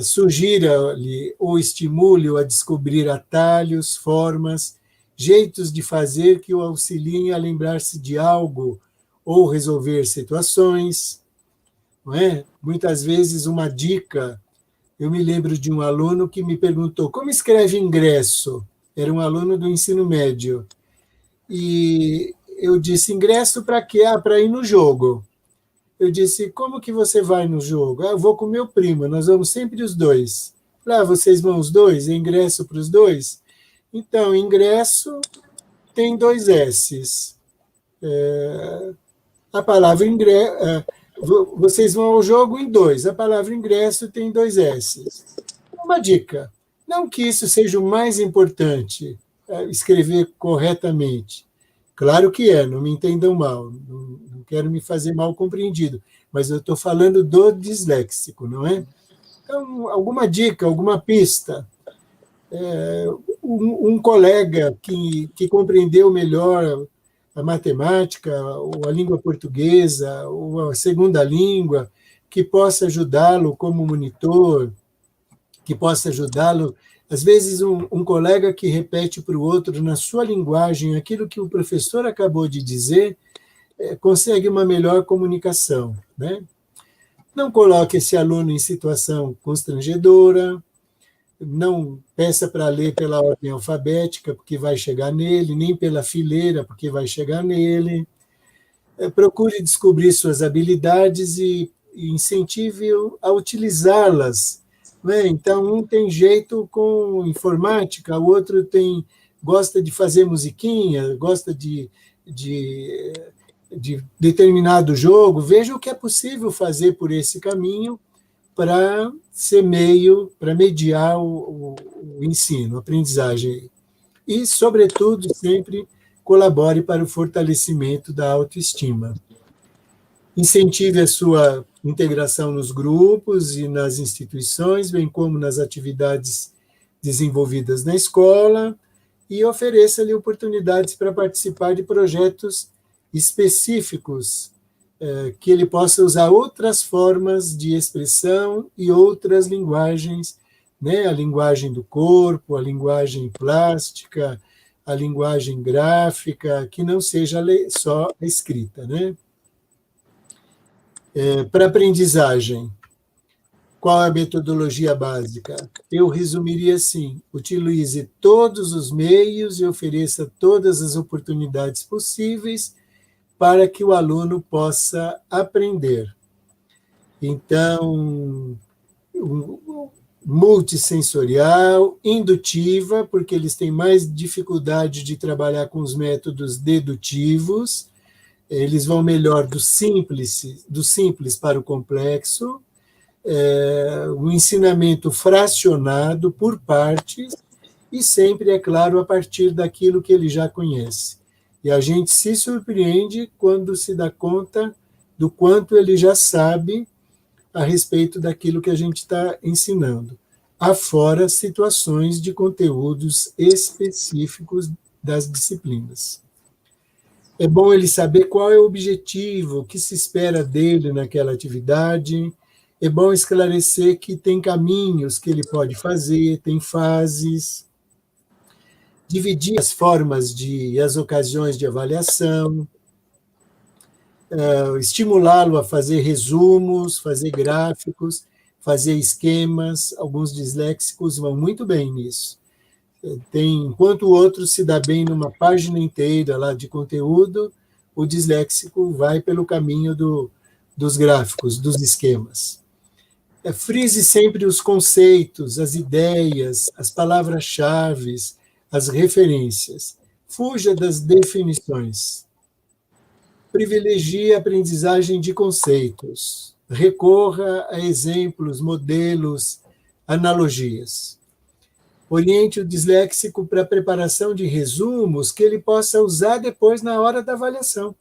sugira-lhe ou estimule-o a descobrir atalhos, formas, jeitos de fazer que o auxiliem a lembrar-se de algo ou resolver situações. Não é? Muitas vezes uma dica, eu me lembro de um aluno que me perguntou como escreve ingresso, era um aluno do ensino médio, e eu disse, ingresso para quê? Para ir no jogo. Eu disse, como que você vai no jogo? Eu vou com meu primo, nós vamos sempre os dois. Vocês vão os dois? É ingresso para os dois? Então, ingresso tem 2 S's. A palavra ingresso, vocês vão ao jogo em 2. A palavra ingresso tem 2 S's. Uma dica, não que isso seja o mais importante, escrever corretamente. Claro que não me entendam mal, não quero me fazer mal compreendido, mas eu estou falando do disléxico, não é? Então, alguma dica, alguma pista. Um colega que compreendeu melhor a matemática, ou a língua portuguesa, ou a segunda língua, que possa ajudá-lo como monitor, que possa ajudá-lo. Às vezes, um colega que repete para o outro, na sua linguagem, aquilo que o professor acabou de dizer, consegue uma melhor comunicação, né? Não coloque esse aluno em situação constrangedora, não peça para ler pela ordem alfabética, porque vai chegar nele, nem pela fileira, porque vai chegar nele. Procure descobrir suas habilidades e incentive-o a utilizá-las. Né? Então, um tem jeito com informática, o outro gosta de fazer musiquinha, gosta de determinado jogo. Veja o que é possível fazer por esse caminho para ser meio, para mediar o ensino, a aprendizagem. E, sobretudo, sempre colabore para o fortalecimento da autoestima. Incentive a sua integração nos grupos e nas instituições, bem como nas atividades desenvolvidas na escola, e ofereça-lhe oportunidades para participar de projetos específicos, que ele possa usar outras formas de expressão e outras linguagens, né? A linguagem do corpo, a linguagem plástica, a linguagem gráfica, que não seja só a escrita, né? Para aprendizagem, qual é a metodologia básica? Eu resumiria assim: utilize todos os meios e ofereça todas as oportunidades possíveis para que o aluno possa aprender. Então, multissensorial, indutiva, porque eles têm mais dificuldade de trabalhar com os métodos dedutivos, eles vão melhor do simples para o complexo, um ensinamento fracionado por partes, e sempre, é claro, a partir daquilo que ele já conhece. E a gente se surpreende quando se dá conta do quanto ele já sabe a respeito daquilo que a gente está ensinando, afora situações de conteúdos específicos das disciplinas. É bom ele saber qual é o objetivo, o que se espera dele naquela atividade, é bom esclarecer que tem caminhos que ele pode fazer, tem fases, dividir as formas e as ocasiões de avaliação, estimulá-lo a fazer resumos, fazer gráficos, fazer esquemas. Alguns disléxicos vão muito bem nisso. Enquanto o outro se dá bem numa página inteira lá de conteúdo, o disléxico vai pelo caminho dos gráficos, dos esquemas. Frise sempre os conceitos, as ideias, as palavras-chave, as referências. Fuja das definições. Privilegie a aprendizagem de conceitos. Recorra a exemplos, modelos, analogias. Oriente o disléxico para a preparação de resumos que ele possa usar depois na hora da avaliação.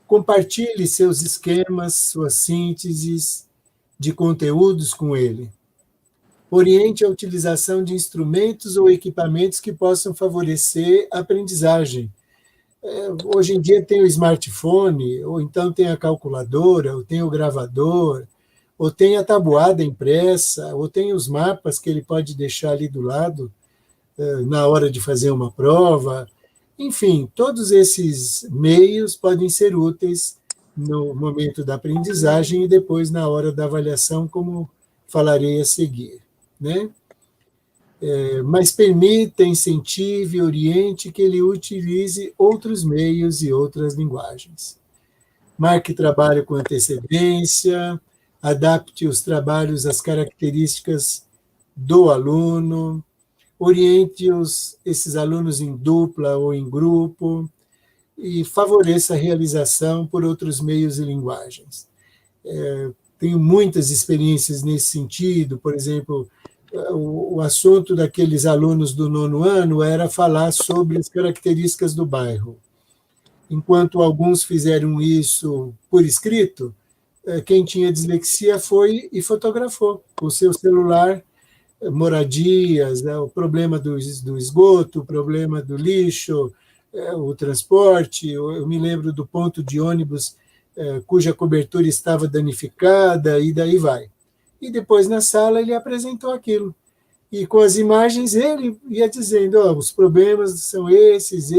Compartilhe seus esquemas, suas sínteses de conteúdos com ele. Oriente a utilização de instrumentos ou equipamentos que possam favorecer a aprendizagem. Hoje em dia tem o smartphone, ou então tem a calculadora, ou tem o gravador, ou tem a tabuada impressa, ou tem os mapas que ele pode deixar ali do lado na hora de fazer uma prova. Enfim, todos esses meios podem ser úteis no momento da aprendizagem e depois na hora da avaliação, como falarei a seguir, né? Mas permita, incentive, oriente que ele utilize outros meios e outras linguagens. Marque trabalho com antecedência, adapte os trabalhos às características do aluno, oriente esses alunos em dupla ou em grupo e favoreça a realização por outros meios e linguagens. Tenho muitas experiências nesse sentido. Por exemplo, o assunto daqueles alunos do 9º ano era falar sobre as características do bairro. Enquanto alguns fizeram isso por escrito, quem tinha dislexia foi e fotografou com o seu celular moradias, o problema do esgoto, o problema do lixo, o transporte. Eu me lembro do ponto de ônibus cuja cobertura estava danificada, e daí vai. E depois, na sala, ele apresentou aquilo. E com as imagens, ele ia dizendo, os problemas são esses,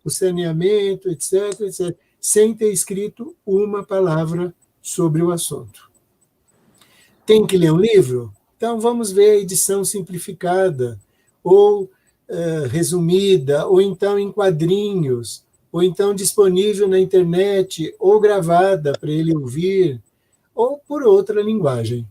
o saneamento, etc., etc., sem ter escrito uma palavra sobre o assunto. Tem que ler um livro? Então, vamos ver a edição simplificada, ou resumida, ou então em quadrinhos, ou então disponível na internet, ou gravada para ele ouvir, ou por outra linguagem.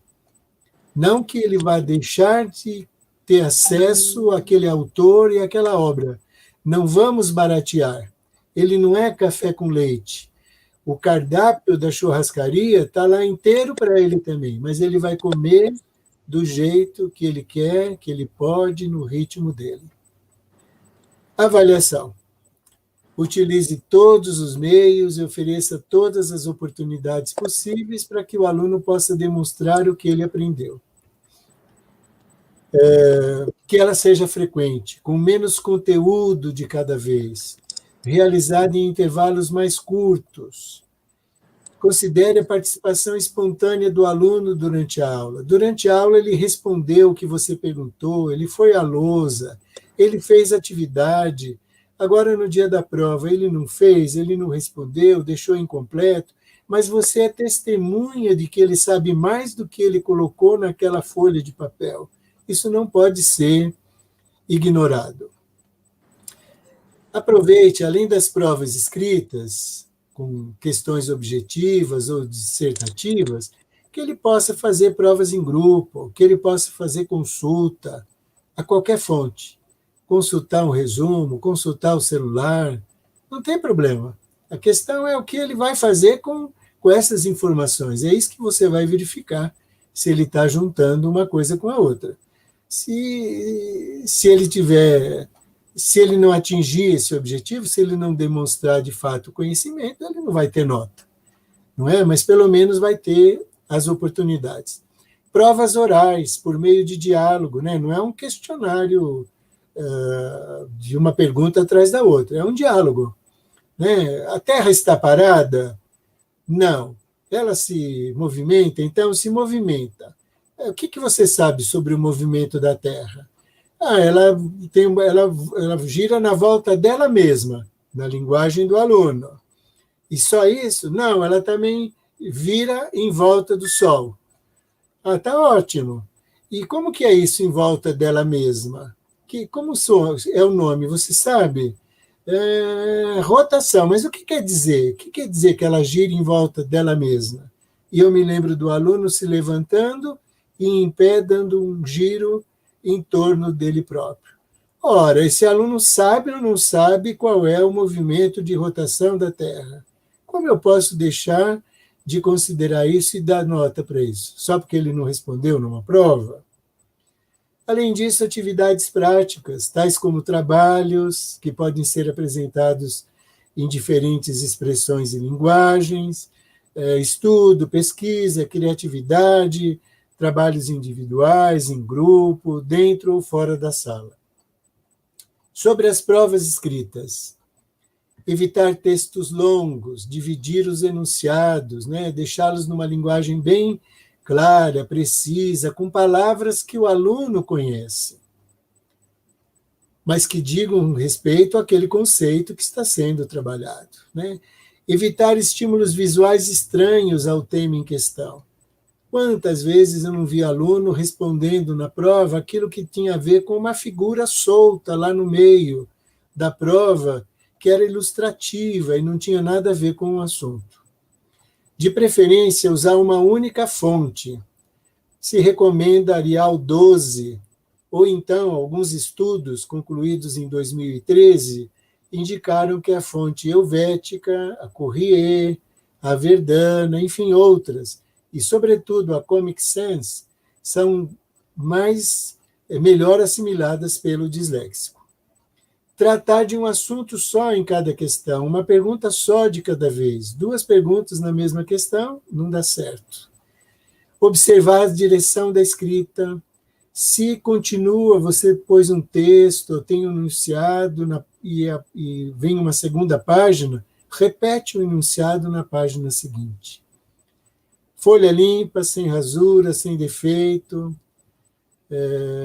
Não que ele vá deixar de ter acesso àquele autor e àquela obra. Não vamos baratear. Ele não é café com leite. O cardápio da churrascaria está lá inteiro para ele também, mas ele vai comer do jeito que ele quer, que ele pode, no ritmo dele. Avaliação. Utilize todos os meios e ofereça todas as oportunidades possíveis para que o aluno possa demonstrar o que ele aprendeu. Que ela seja frequente, com menos conteúdo de cada vez, realizada em intervalos mais curtos. Considere a participação espontânea do aluno durante a aula. Durante a aula, ele respondeu o que você perguntou, ele foi à lousa, ele fez atividade. Agora, no dia da prova, ele não fez, ele não respondeu, deixou incompleto, mas você é testemunha de que ele sabe mais do que ele colocou naquela folha de papel. Isso não pode ser ignorado. Aproveite, além das provas escritas, com questões objetivas ou dissertativas, que ele possa fazer provas em grupo, que ele possa fazer consulta a qualquer fonte. Consultar um resumo, consultar o celular, não tem problema. A questão é o que ele vai fazer com essas informações. É isso que você vai verificar, se ele está juntando uma coisa com a outra. Se ele não atingir esse objetivo, se ele não demonstrar de fato conhecimento, ele não vai ter nota, não é? Mas pelo menos vai ter as oportunidades. Provas orais, por meio de diálogo, né? Não é um questionário de uma pergunta atrás da outra, é um diálogo, né? A Terra está parada? Não. ela se movimenta, então se movimenta. O que você sabe sobre o movimento da Terra? Ela gira na volta dela mesma, na linguagem do aluno. E só isso? Não, ela também vira em volta do Sol. Tá ótimo. E como que é isso em volta dela mesma? Como é o nome, você sabe? Rotação, mas o que quer dizer? O que quer dizer que ela gira em volta dela mesma? E eu me lembro do aluno se levantando e em pé dando um giro em torno dele próprio. Ora, esse aluno sabe ou não sabe qual é o movimento de rotação da Terra? Como eu posso deixar de considerar isso e dar nota para isso? Só porque ele não respondeu numa prova? Além disso, atividades práticas, tais como trabalhos que podem ser apresentados em diferentes expressões e linguagens, estudo, pesquisa, criatividade, trabalhos individuais, em grupo, dentro ou fora da sala. Sobre as provas escritas, evitar textos longos, dividir os enunciados, deixá-los numa linguagem bem clara, precisa, com palavras que o aluno conhece, mas que digam respeito àquele conceito que está sendo trabalhado. Evitar estímulos visuais estranhos ao tema em questão. Quantas vezes eu não vi aluno respondendo na prova aquilo que tinha a ver com uma figura solta lá no meio da prova, que era ilustrativa e não tinha nada a ver com o assunto. De preferência, usar uma única fonte. Se recomenda Arial 12, ou então alguns estudos concluídos em 2013 indicaram que a fonte helvética, a Courrier, a Verdana, enfim, outras, e sobretudo a Comic Sans, são melhor assimiladas pelo disléxico. Tratar de um assunto só em cada questão, uma pergunta só de cada vez. 2 perguntas na mesma questão, não dá certo. Observar a direção da escrita. Se continua, você pôs um texto, tem um enunciado e vem uma segunda página, repete o enunciado na página seguinte. Folha limpa, sem rasura, sem defeito.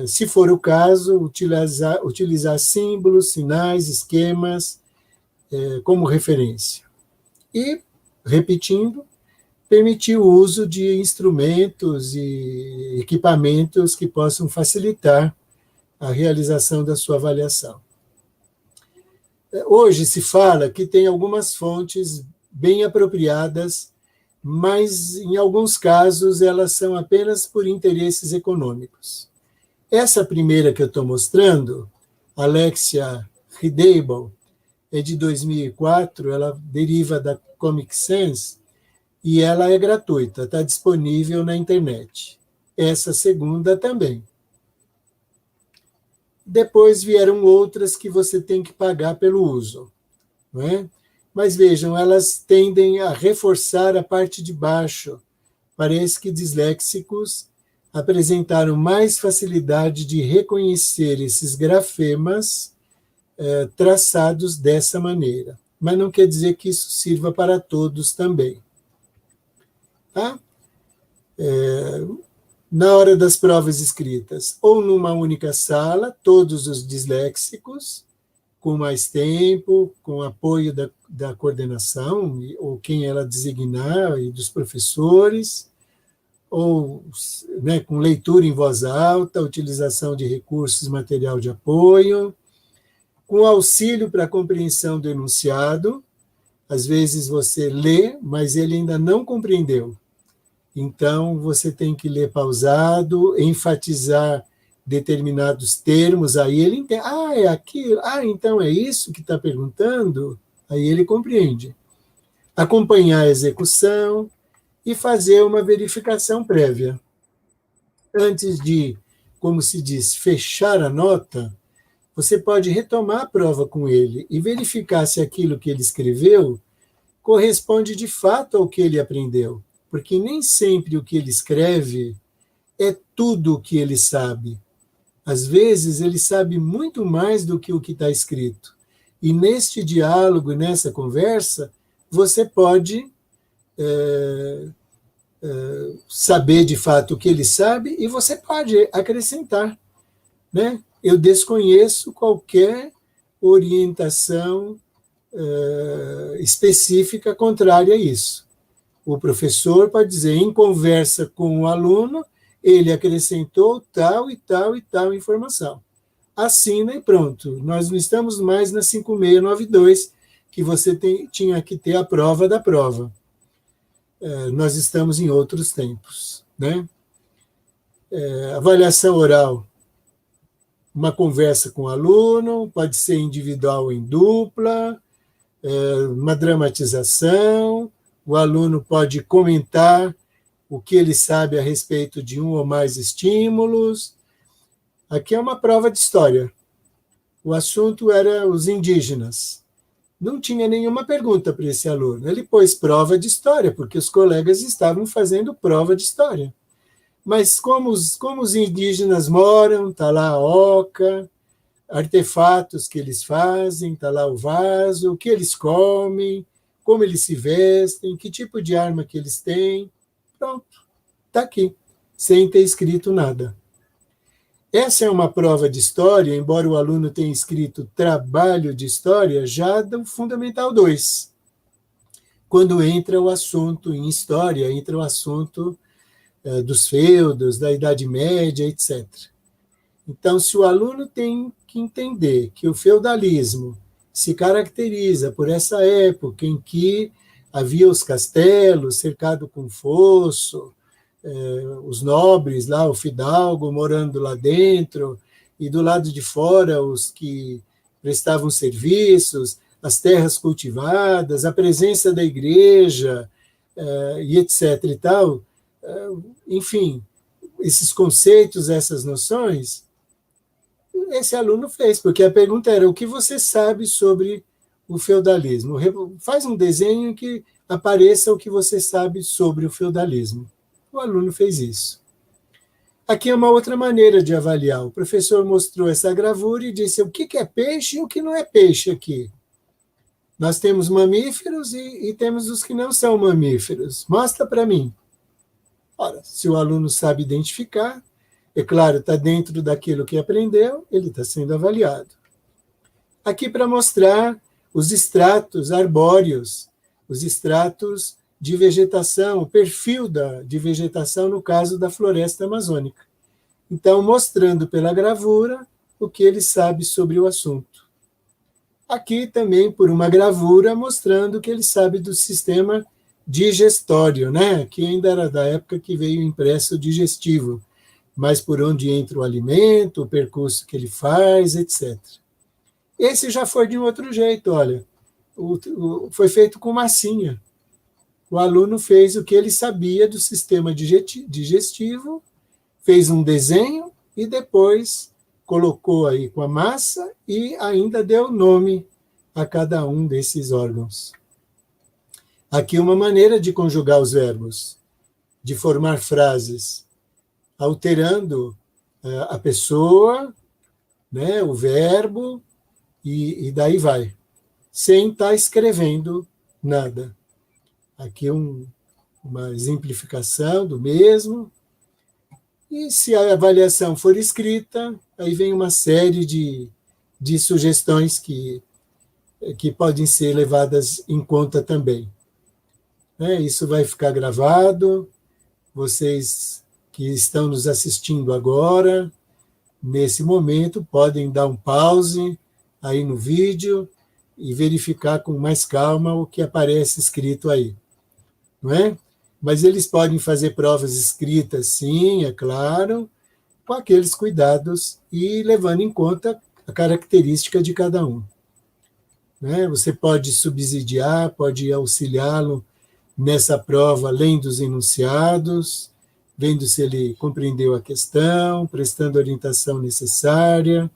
Se for o caso, utilizar símbolos, sinais, esquemas como referência. E, repetindo, permitir o uso de instrumentos e equipamentos que possam facilitar a realização da sua avaliação. Hoje se fala que tem algumas fontes bem apropriadas, mas, em alguns casos, elas são apenas por interesses econômicos. Essa primeira que eu estou mostrando, Alexia Hidable, é de 2004, ela deriva da Comic Sans, e ela é gratuita, está disponível na internet. Essa segunda também. Depois vieram outras que você tem que pagar pelo uso, não é? Mas vejam, elas tendem a reforçar a parte de baixo. Parece que disléxicos apresentaram mais facilidade de reconhecer esses grafemas traçados dessa maneira. Mas não quer dizer que isso sirva para todos também. Tá? Na hora das provas escritas, ou numa única sala, todos os disléxicos, com mais tempo, com apoio da coordenação, ou quem ela designar, e dos professores, ou com leitura em voz alta, utilização de recursos, material de apoio, com auxílio para a compreensão do enunciado. Às vezes você lê, mas ele ainda não compreendeu. Então, você tem que ler pausado, enfatizar determinados termos, aí ele entende, é aquilo, então é isso que está perguntando, aí ele compreende. Acompanhar a execução e fazer uma verificação prévia. Antes de, como se diz, fechar a nota, você pode retomar a prova com ele e verificar se aquilo que ele escreveu corresponde de fato ao que ele aprendeu, porque nem sempre o que ele escreve é tudo o que ele sabe. Às vezes, ele sabe muito mais do que o que está escrito. E neste diálogo, nessa conversa, você pode saber de fato o que ele sabe, e você pode acrescentar, né? Eu desconheço qualquer orientação específica contrária a isso. O professor pode dizer, em conversa com o aluno, ele acrescentou tal e tal e tal informação. Assina e pronto. Nós não estamos mais na 5692, que você tinha que ter a prova da prova. Nós estamos em outros tempos, né? Avaliação oral, uma conversa com o aluno, pode ser individual ou em dupla, uma dramatização, o aluno pode comentar o que ele sabe a respeito de um ou mais estímulos. Aqui é uma prova de história. O assunto era os indígenas. Não tinha nenhuma pergunta para esse aluno. Ele pôs prova de história, porque os colegas estavam fazendo prova de história. Mas como os indígenas moram, está lá a oca, artefatos que eles fazem, está lá o vaso, o que eles comem, como eles se vestem, que tipo de arma que eles têm. Pronto, está aqui, sem ter escrito nada. Essa é uma prova de história, embora o aluno tenha escrito trabalho de história, já do Fundamental 2. Quando entra o assunto em história, entra o assunto dos feudos, da Idade Média, etc. Então, se o aluno tem que entender que o feudalismo se caracteriza por essa época em que havia os castelos cercados com fosso, os nobres lá, o fidalgo morando lá dentro, e do lado de fora os que prestavam serviços, as terras cultivadas, a presença da igreja, e etc. e tal, enfim, esses conceitos, essas noções, esse aluno fez, porque a pergunta era: o que você sabe sobre o feudalismo? Faz um desenho em que apareça o que você sabe sobre o feudalismo. O aluno fez isso. Aqui é uma outra maneira de avaliar. O professor mostrou essa gravura e disse o que é peixe e o que não é peixe aqui. Nós temos mamíferos e temos os que não são mamíferos. Mostra para mim. Ora, se o aluno sabe identificar, é claro, está dentro daquilo que aprendeu, ele está sendo avaliado. Aqui para mostrar os estratos arbóreos, os estratos de vegetação, o perfil de vegetação no caso da floresta amazônica. Então, mostrando pela gravura o que ele sabe sobre o assunto. Aqui também por uma gravura mostrando o que ele sabe do sistema digestório, né? Que ainda era da época que veio impresso digestivo, mas por onde entra o alimento, o percurso que ele faz, etc. Esse já foi de um outro jeito, olha, foi feito com massinha. O aluno fez o que ele sabia do sistema digestivo, fez um desenho e depois colocou aí com a massa e ainda deu nome a cada um desses órgãos. Aqui uma maneira de conjugar os verbos, de formar frases, alterando a pessoa, né, o verbo, e daí vai, sem estar escrevendo nada. Aqui uma exemplificação do mesmo. E se a avaliação for escrita, aí vem uma série de sugestões que podem ser levadas em conta também. Isso vai ficar gravado. Vocês que estão nos assistindo agora, nesse momento, podem dar um pause aí no vídeo e verificar com mais calma o que aparece escrito aí. Não é? Mas eles podem fazer provas escritas, sim, é claro, com aqueles cuidados e levando em conta a característica de cada um. Né? Você pode subsidiar, pode auxiliá-lo nessa prova, além dos enunciados, vendo se ele compreendeu a questão, prestando a orientação necessária,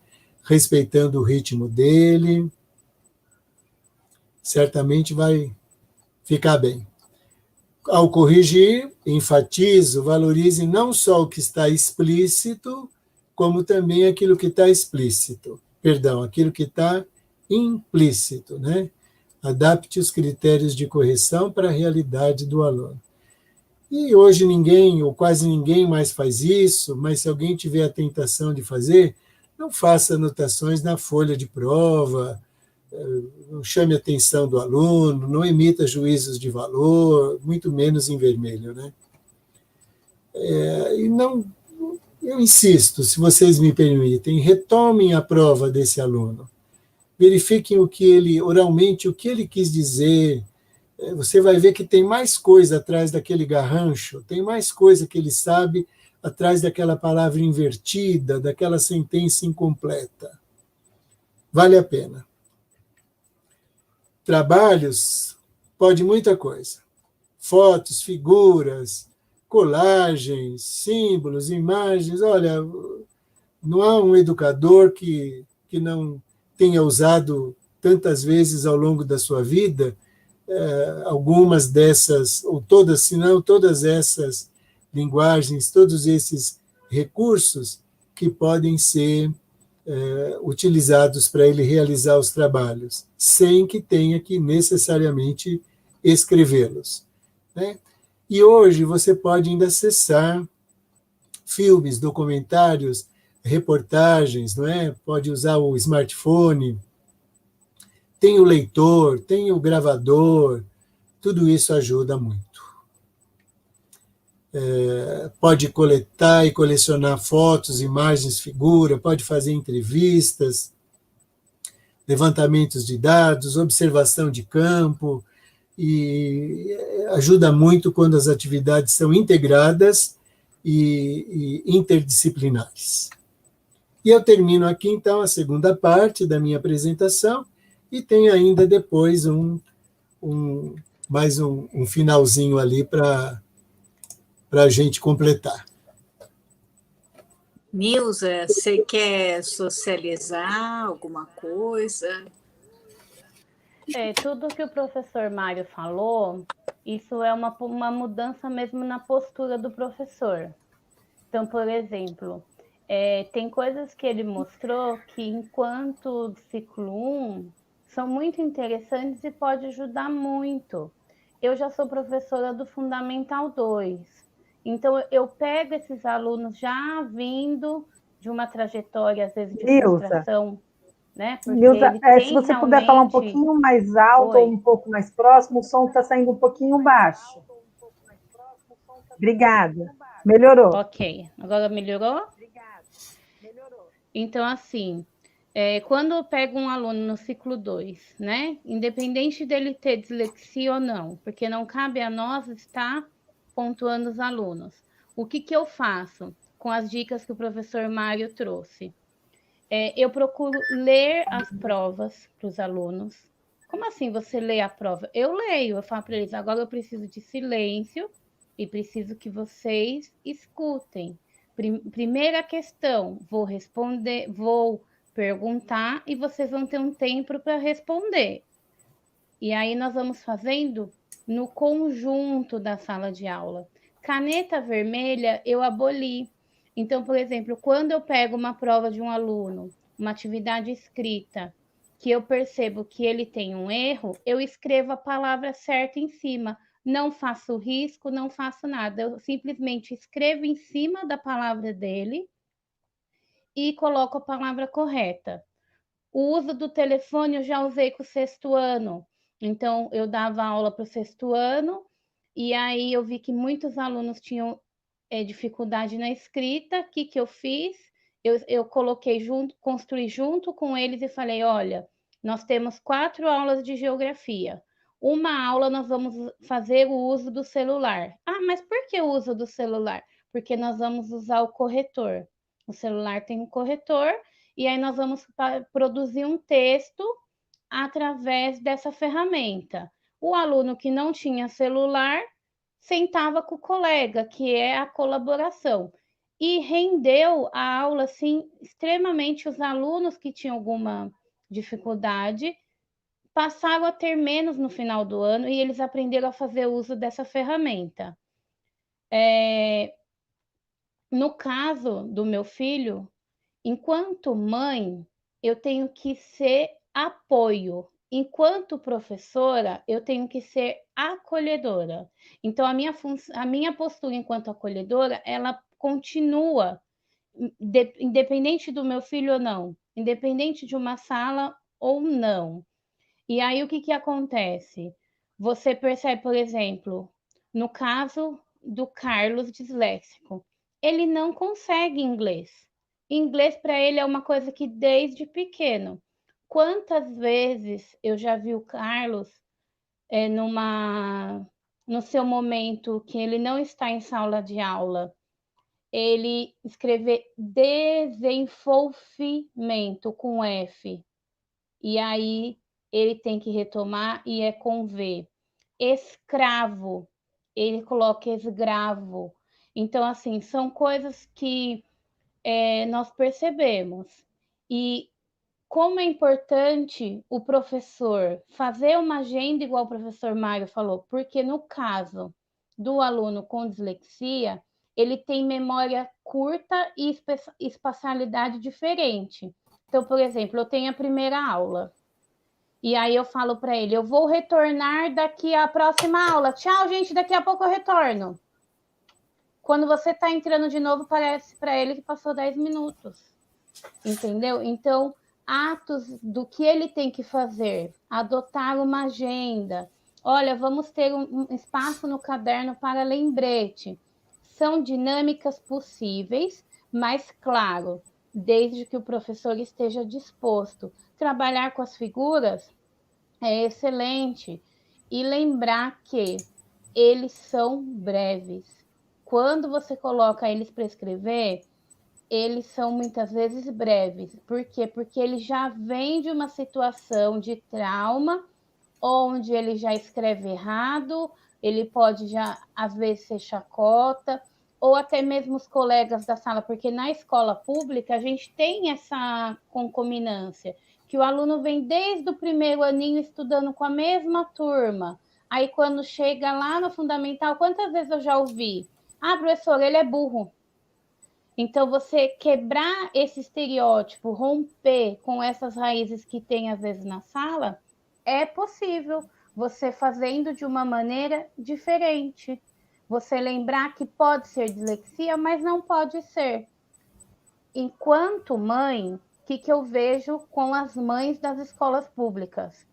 respeitando o ritmo dele. Certamente vai ficar bem. Ao corrigir, enfatizo, valorize não só o que está explícito, como também aquilo que está explícito. Perdão, aquilo que está implícito, né? Adapte os critérios de correção para a realidade do aluno. E hoje ninguém, ou quase ninguém mais faz isso, mas se alguém tiver a tentação de fazer, não faça anotações na folha de prova, não chame a atenção do aluno, não emita juízos de valor, muito menos em vermelho, né? E não, eu insisto, se vocês me permitem, retomem a prova desse aluno, verifiquem oralmente, o que ele quis dizer. Você vai ver que tem mais coisa atrás daquele garrancho, tem mais coisa que ele sabe atrás daquela palavra invertida, daquela sentença incompleta. Vale a pena. Trabalhos, pode muita coisa. Fotos, figuras, colagens, símbolos, imagens. Olha, não há um educador que não tenha usado tantas vezes ao longo da sua vida algumas dessas, ou todas, se não todas essas linguagens, todos esses recursos que podem ser utilizados para ele realizar os trabalhos, sem que tenha que necessariamente escrevê-los, né? E hoje você pode ainda acessar filmes, documentários, reportagens, não é? Pode usar o smartphone, tem o leitor, tem o gravador, tudo isso ajuda muito. Pode coletar e colecionar fotos, imagens, figuras, pode fazer entrevistas, levantamentos de dados, observação de campo, e ajuda muito quando as atividades são integradas e interdisciplinares. E eu termino aqui, então, a segunda parte da minha apresentação, e tem ainda depois mais um finalzinho ali para a gente completar. Nilza, você quer socializar alguma coisa? Tudo que o professor Mário falou, isso é uma mudança mesmo na postura do professor. Então, por exemplo, tem coisas que ele mostrou que, enquanto ciclo 1, são muito interessantes e pode ajudar muito. Eu já sou professora do Fundamental 2, então eu pego esses alunos já vindo de uma trajetória, às vezes, de frustração, né? Porque Nilza, se você puder falar um realmente... pouquinho mais alto ou um pouco mais próximo, o som está saindo um pouquinho baixo. Obrigada. Melhorou. Ok. Agora melhorou? Então, assim, quando eu pego um aluno no ciclo 2, né? Independente dele ter dislexia ou não, porque não cabe a nós estar pontuando os alunos. O que eu faço com as dicas que o professor Mário trouxe? Eu procuro ler as provas para os alunos. Como assim você lê a prova? Eu leio, eu falo para eles, agora eu preciso de silêncio e preciso que vocês escutem. Primeira questão, vou responder, vou perguntar e vocês vão ter um tempo para responder. E aí nós vamos fazendo no conjunto da sala de aula. Caneta vermelha eu aboli. Então, por exemplo, quando eu pego uma prova de um aluno, uma atividade escrita, que eu percebo que ele tem um erro, eu escrevo a palavra certa em cima. Não faço risco, não faço nada. Eu simplesmente escrevo em cima da palavra dele e coloco a palavra correta. O uso do telefone eu já usei com o sexto ano. Então, eu dava aula para o sexto ano, e aí eu vi que muitos alunos tinham dificuldade na escrita. O que eu fiz? Eu coloquei junto, construí junto com eles e falei, olha, nós temos 4 aulas de geografia. Uma aula nós vamos fazer o uso do celular. Ah, mas por que o uso do celular? Porque nós vamos usar o corretor. O celular tem um corretor, e aí nós vamos produzir um texto através dessa ferramenta. O aluno que não tinha celular sentava com o colega, que é a colaboração. E rendeu a aula, assim, extremamente. Os alunos que tinham alguma dificuldade passaram a ter menos no final do ano e eles aprenderam a fazer uso dessa ferramenta. No caso do meu filho, enquanto mãe, eu tenho que ser apoio. enquanto professora, eu tenho que ser acolhedora. Então, a minha postura enquanto acolhedora, ela continua, independente do meu filho ou não, independente de uma sala ou não. E aí, o que acontece? Você percebe, por exemplo, no caso do Carlos disléxico, ele não consegue inglês. Inglês para ele é uma coisa que desde pequeno. Quantas vezes eu já vi o Carlos no seu momento que ele não está em sala de aula, ele escrever desenvolvimento com F. E aí ele tem que retomar e é com V. Escravo, ele coloca esgravo. Então, assim, são coisas que nós percebemos. E como é importante o professor fazer uma agenda, igual o professor Mário falou, porque no caso do aluno com dislexia, ele tem memória curta e espacialidade diferente. Então, por exemplo, eu tenho a primeira aula, e aí eu falo para ele, eu vou retornar daqui à próxima aula. Tchau, gente, daqui a pouco eu retorno. Quando você está entrando de novo, parece para ele que passou 10 minutos. Entendeu? Então, atos do que ele tem que fazer, adotar uma agenda. Olha, vamos ter um espaço no caderno para lembrete. São dinâmicas possíveis, mas, claro, desde que o professor esteja disposto. Trabalhar com as figuras é excelente. E lembrar que eles são breves. Quando você coloca eles para escrever, eles são muitas vezes breves. Por quê? Porque ele já vem de uma situação de trauma, onde ele já escreve errado, ele pode já, às vezes, ser chacota, ou até mesmo os colegas da sala, porque na escola pública a gente tem essa concominância, que o aluno vem desde o primeiro aninho estudando com a mesma turma. Aí, quando chega lá no fundamental, quantas vezes eu já ouvi? Ah, professor, ele é burro. Então, você quebrar esse estereótipo, romper com essas raízes que tem, às vezes, na sala, é possível. Você fazendo de uma maneira diferente. Você lembrar que pode ser dislexia, mas não pode ser. Enquanto mãe, o que eu vejo com as mães das escolas públicas?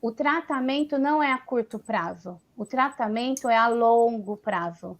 O tratamento não é a curto prazo. O tratamento é a longo prazo.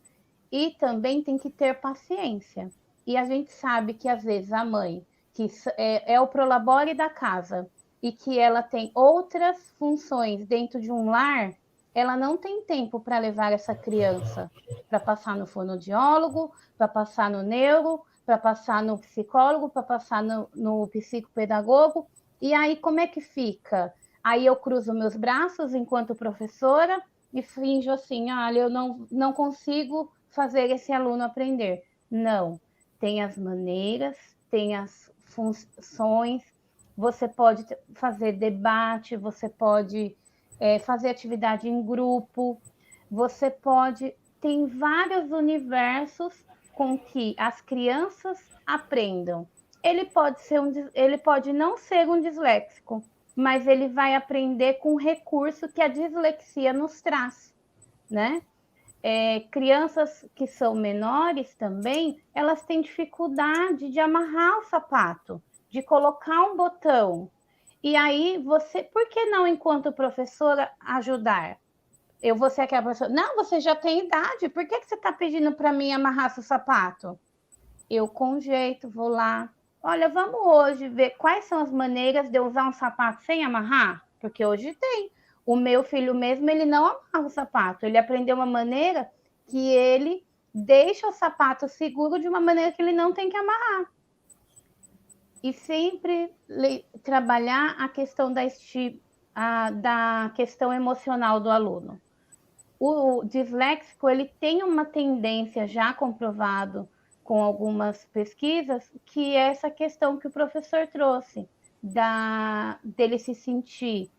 E também tem que ter paciência. E a gente sabe que, às vezes, a mãe, que é o prolabore da casa, e que ela tem outras funções dentro de um lar, ela não tem tempo para levar essa criança para passar no fonoaudiólogo, para passar no neuro, para passar no psicólogo, para passar no psicopedagogo. E aí, como é que fica? Aí eu cruzo meus braços enquanto professora e finjo assim, olha, eu não consigo fazer esse aluno aprender. Não, tem as maneiras, tem as funções, você pode fazer debate, você pode fazer atividade em grupo, você pode... Tem vários universos com que as crianças aprendam. Ele pode não ser um disléxico, mas ele vai aprender com o recurso que a dislexia nos traz, né? Crianças que são menores também, elas têm dificuldade de amarrar o sapato, de colocar um botão. E aí, por que não, enquanto professora, ajudar? Eu vou ser aquela professora, não, você já tem idade, por que você está pedindo para mim amarrar seu sapato? Eu, com jeito, vou lá. Olha, vamos hoje ver quais são as maneiras de eu usar um sapato sem amarrar? Porque hoje tem. O meu filho mesmo, ele não amarra o sapato. Ele aprendeu uma maneira que ele deixa o sapato seguro de uma maneira que ele não tem que amarrar. E sempre trabalhar a questão da questão emocional do aluno. O disléxico, ele tem uma tendência já comprovado com algumas pesquisas, que é essa questão que o professor trouxe, dele se sentir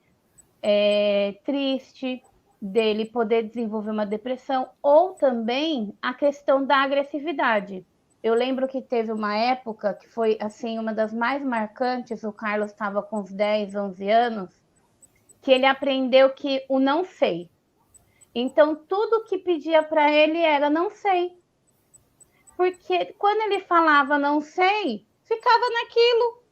triste, dele poder desenvolver uma depressão, ou também a questão da agressividade. Eu lembro que teve uma época que foi assim uma das mais marcantes, o Carlos estava com uns 10, 11 anos, que ele aprendeu que o não sei. Então, tudo que pedia para ele era não sei. Porque quando ele falava não sei, ficava naquilo.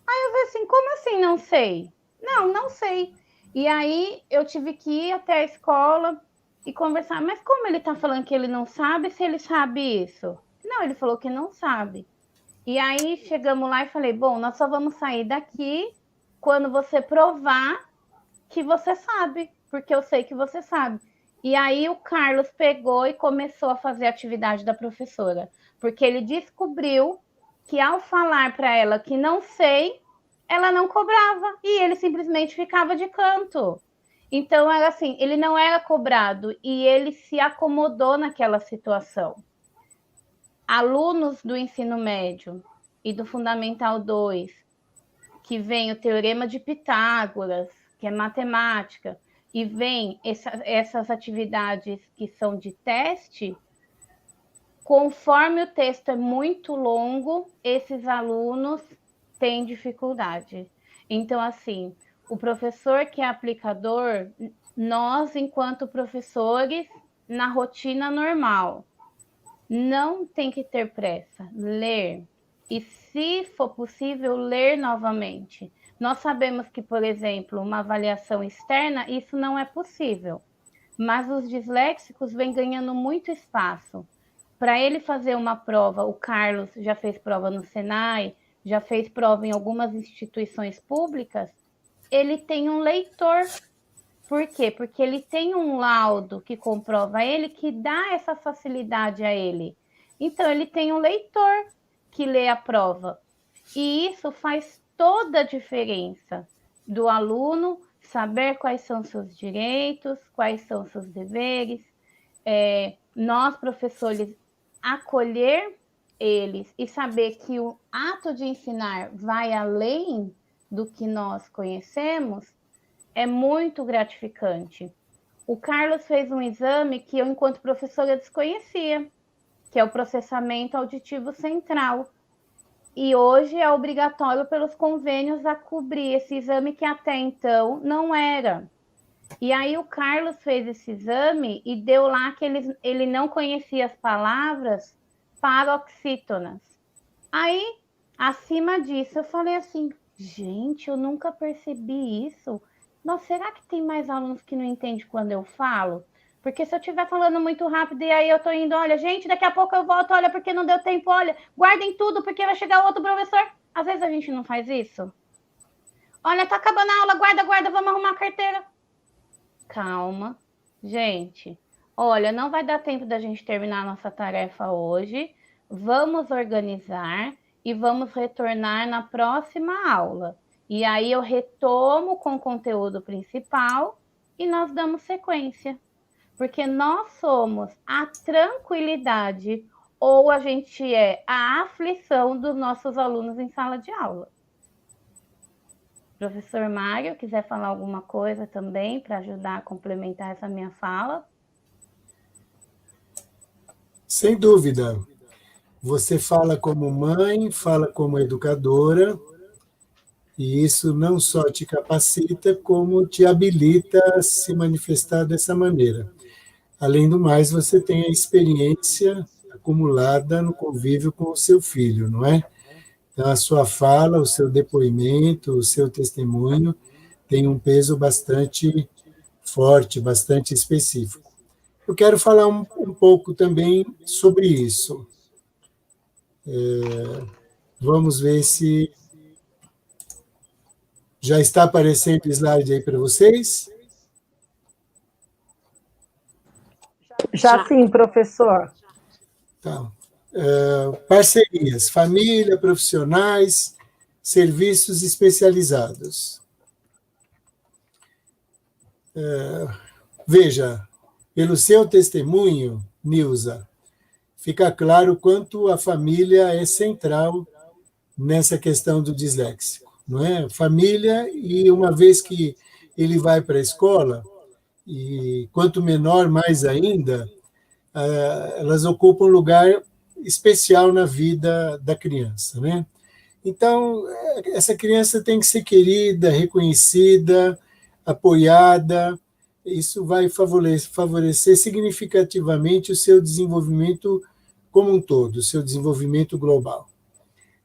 Aí eu falei assim, como assim não sei? Não sei. E aí eu tive que ir até a escola e conversar. Mas como ele está falando que ele não sabe, se ele sabe isso? Não, ele falou que não sabe. E aí chegamos lá e falei, bom, nós só vamos sair daqui quando você provar que você sabe, porque eu sei que você sabe. E aí o Carlos pegou e começou a fazer a atividade da professora, porque ele descobriu que ao falar para ela que não sei, ela não cobrava, e ele simplesmente ficava de canto. Então, era assim, ele não era cobrado, e ele se acomodou naquela situação. Alunos do ensino médio e do Fundamental 2, que vem o Teorema de Pitágoras, que é matemática, e vem essas atividades que são de teste, conforme o texto é muito longo, esses alunos têm dificuldade. Então, assim, o professor que é aplicador, nós, enquanto professores, na rotina normal, não tem que ter pressa, ler. E, se for possível, ler novamente. Nós sabemos que, por exemplo, uma avaliação externa, isso não é possível. Mas os disléxicos vêm ganhando muito espaço. Para ele fazer uma prova, o Carlos já fez prova no Senai, já fez prova em algumas instituições públicas, ele tem um leitor. Por quê? Porque ele tem um laudo que comprova ele, que dá essa facilidade a ele. Então, ele tem um leitor que lê a prova. E isso faz toda a diferença do aluno saber quais são seus direitos, quais são seus deveres. Nós, professores, acolher eles e saber que o ato de ensinar vai além do que nós conhecemos é muito gratificante. O Carlos fez um exame que eu, enquanto professora, desconhecia, que é o processamento auditivo central. E hoje é obrigatório pelos convênios a cobrir esse exame que até então não era. E aí o Carlos fez esse exame e deu lá que ele não conhecia as palavras paroxítonas. Aí, acima disso, eu falei assim, gente, eu nunca percebi isso. Nossa, será que tem mais alunos que não entendem quando eu falo? Porque se eu estiver falando muito rápido e aí eu tô indo, olha, gente, daqui a pouco eu volto, olha, porque não deu tempo, olha, guardem tudo porque vai chegar outro professor. Às vezes a gente não faz isso. Olha, tá acabando a aula, guarda, vamos arrumar a carteira. Calma, gente. Olha, não vai dar tempo da gente terminar a nossa tarefa hoje. Vamos organizar e vamos retornar na próxima aula. E aí eu retomo com o conteúdo principal e nós damos sequência. Porque nós somos a tranquilidade ou a gente é a aflição dos nossos alunos em sala de aula. Professor Mário, quiser falar alguma coisa também para ajudar a complementar essa minha fala? Sem dúvida. Você fala como mãe, fala como educadora, e isso não só te capacita, como te habilita a se manifestar dessa maneira. Além do mais, você tem a experiência acumulada no convívio com o seu filho, não é? Então, a sua fala, o seu depoimento, o seu testemunho tem um peso bastante forte, bastante específico. Eu quero falar um pouco também sobre isso. Vamos ver se já está aparecendo o slide aí para vocês. Já sim, professor. Tá. Parcerias, família, profissionais, serviços especializados. Veja, pelo seu testemunho, Nilza, fica claro quanto a família é central nessa questão do disléxico, não é? Família, e uma vez que ele vai para a escola, e quanto menor, mais ainda, elas ocupam um lugar especial na vida da criança, né? Então, essa criança tem que ser querida, reconhecida, apoiada. Isso vai favorecer significativamente o seu desenvolvimento como um todo, o seu desenvolvimento global.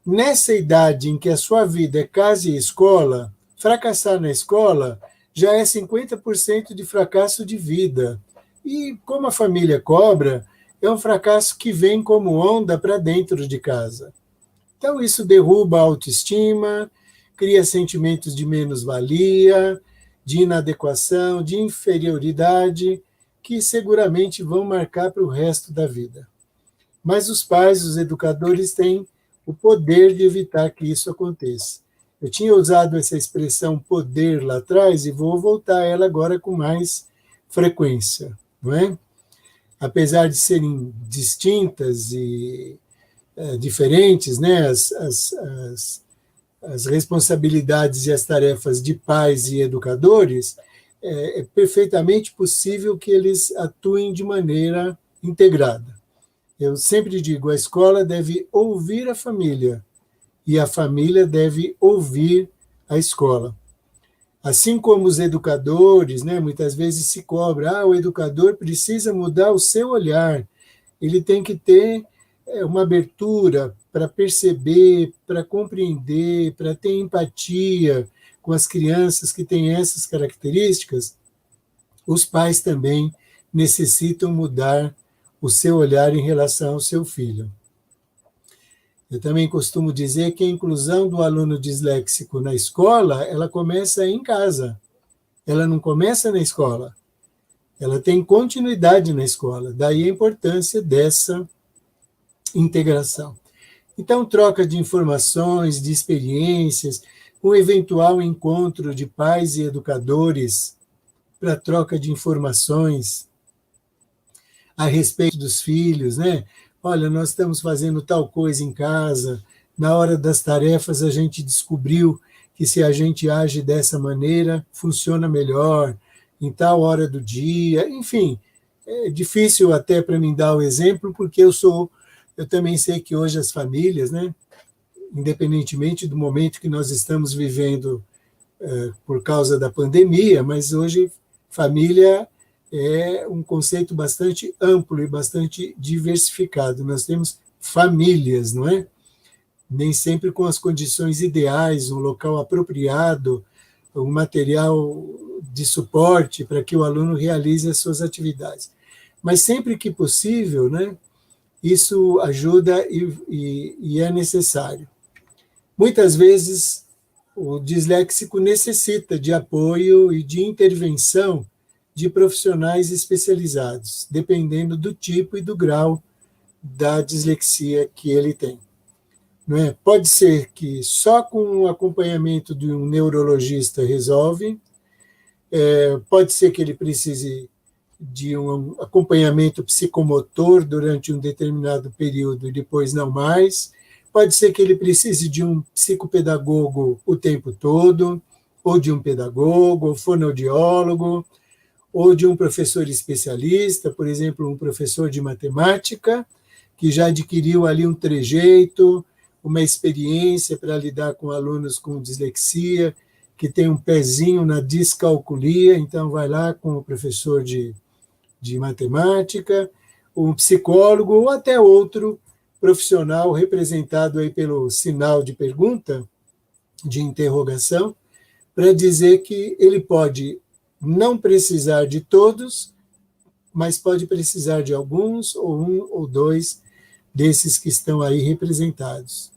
Nessa idade em que a sua vida é casa e escola, fracassar na escola já é 50% de fracasso de vida. E como a família cobra, é um fracasso que vem como onda para dentro de casa. Então, isso derruba a autoestima, cria sentimentos de menos-valia, de inadequação, de inferioridade, que seguramente vão marcar para o resto da vida. Mas os pais, os educadores, têm o poder de evitar que isso aconteça. Eu tinha usado essa expressão poder lá atrás e vou voltar a ela agora com mais frequência, não é? Apesar de serem distintas e diferentes, né, as responsabilidades e as tarefas de pais e educadores, é perfeitamente possível que eles atuem de maneira integrada. Eu sempre digo, a escola deve ouvir a família e a família deve ouvir a escola. Assim como os educadores, né, muitas vezes se cobra, o educador precisa mudar o seu olhar, ele tem que ter uma abertura para perceber, para compreender, para ter empatia com as crianças que têm essas características. Os pais também necessitam mudar o seu olhar em relação ao seu filho. Eu também costumo dizer que a inclusão do aluno disléxico na escola, ela começa em casa. Ela não começa na escola. Ela tem continuidade na escola. Daí a importância dessa integração. Então, troca de informações, de experiências, um eventual encontro de pais e educadores para troca de informações a respeito dos filhos, né? Olha, nós estamos fazendo tal coisa em casa, na hora das tarefas a gente descobriu que se a gente age dessa maneira, funciona melhor, em tal hora do dia, enfim, é difícil até para mim dar o exemplo, porque eu também sei que hoje as famílias, né, independentemente do momento que nós estamos vivendo por causa da pandemia, mas hoje família é um conceito bastante amplo e bastante diversificado. Nós temos famílias, não é? Nem sempre com as condições ideais, um local apropriado, um material de suporte para que o aluno realize as suas atividades. Mas sempre que possível, né, isso ajuda e é necessário. Muitas vezes, o disléxico necessita de apoio e de intervenção de profissionais especializados, dependendo do tipo e do grau da dislexia que ele tem. Não é? Pode ser que só com o acompanhamento de um neurologista resolve, pode ser que ele precise de um acompanhamento psicomotor durante um determinado período e depois não mais, pode ser que ele precise de um psicopedagogo o tempo todo, ou de um pedagogo, ou fonoaudiólogo, ou de um professor especialista, por exemplo, um professor de matemática, que já adquiriu ali um trejeito, uma experiência para lidar com alunos com dislexia, que tem um pezinho na descalculia, então vai lá com o professor de matemática, um psicólogo, ou até outro profissional representado aí pelo sinal de pergunta, de interrogação, para dizer que ele pode não precisar de todos, mas pode precisar de alguns, ou um ou dois desses que estão aí representados.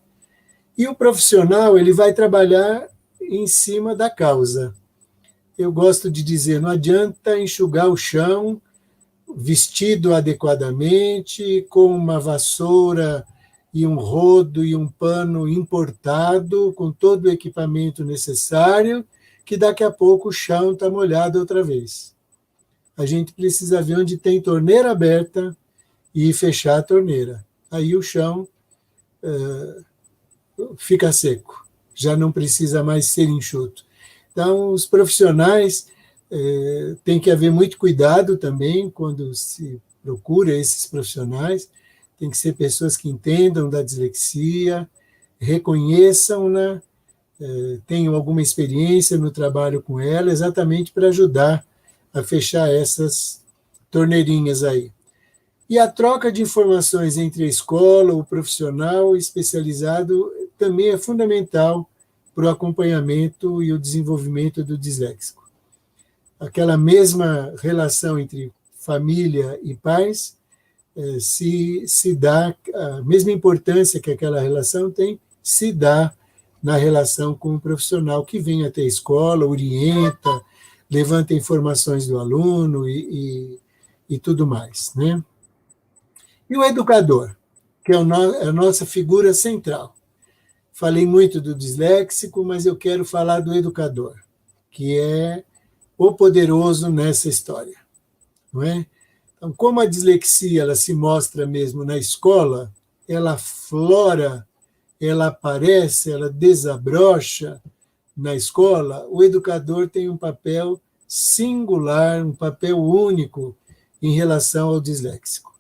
E o profissional, ele vai trabalhar em cima da causa. Eu gosto de dizer, não adianta enxugar o chão vestido adequadamente, com uma vassoura e um rodo e um pano importado, com todo o equipamento necessário, que daqui a pouco o chão está molhado outra vez. A gente precisa ver onde tem torneira aberta e fechar a torneira. Aí o chão fica seco, já não precisa mais ser enxuto. Então, os profissionais tem que haver muito cuidado também quando se procura esses profissionais, tem que ser pessoas que entendam da dislexia, reconheçam-na tenho alguma experiência no trabalho com ela, exatamente para ajudar a fechar essas torneirinhas aí. E a troca de informações entre a escola, o profissional especializado, também é fundamental para o acompanhamento e o desenvolvimento do disléxico. Aquela mesma relação entre família e pais se dá, a mesma importância que aquela relação tem, se dá na relação com o profissional que vem até a escola, orienta, levanta informações do aluno e tudo mais, né? E o educador, que é a nossa figura central. Falei muito do disléxico, mas eu quero falar do educador, que é o poderoso nessa história, não é? Então, como a dislexia ela se mostra mesmo na escola, ela flora, ela aparece, ela desabrocha na escola, o educador tem um papel singular, um papel único em relação ao disléxico.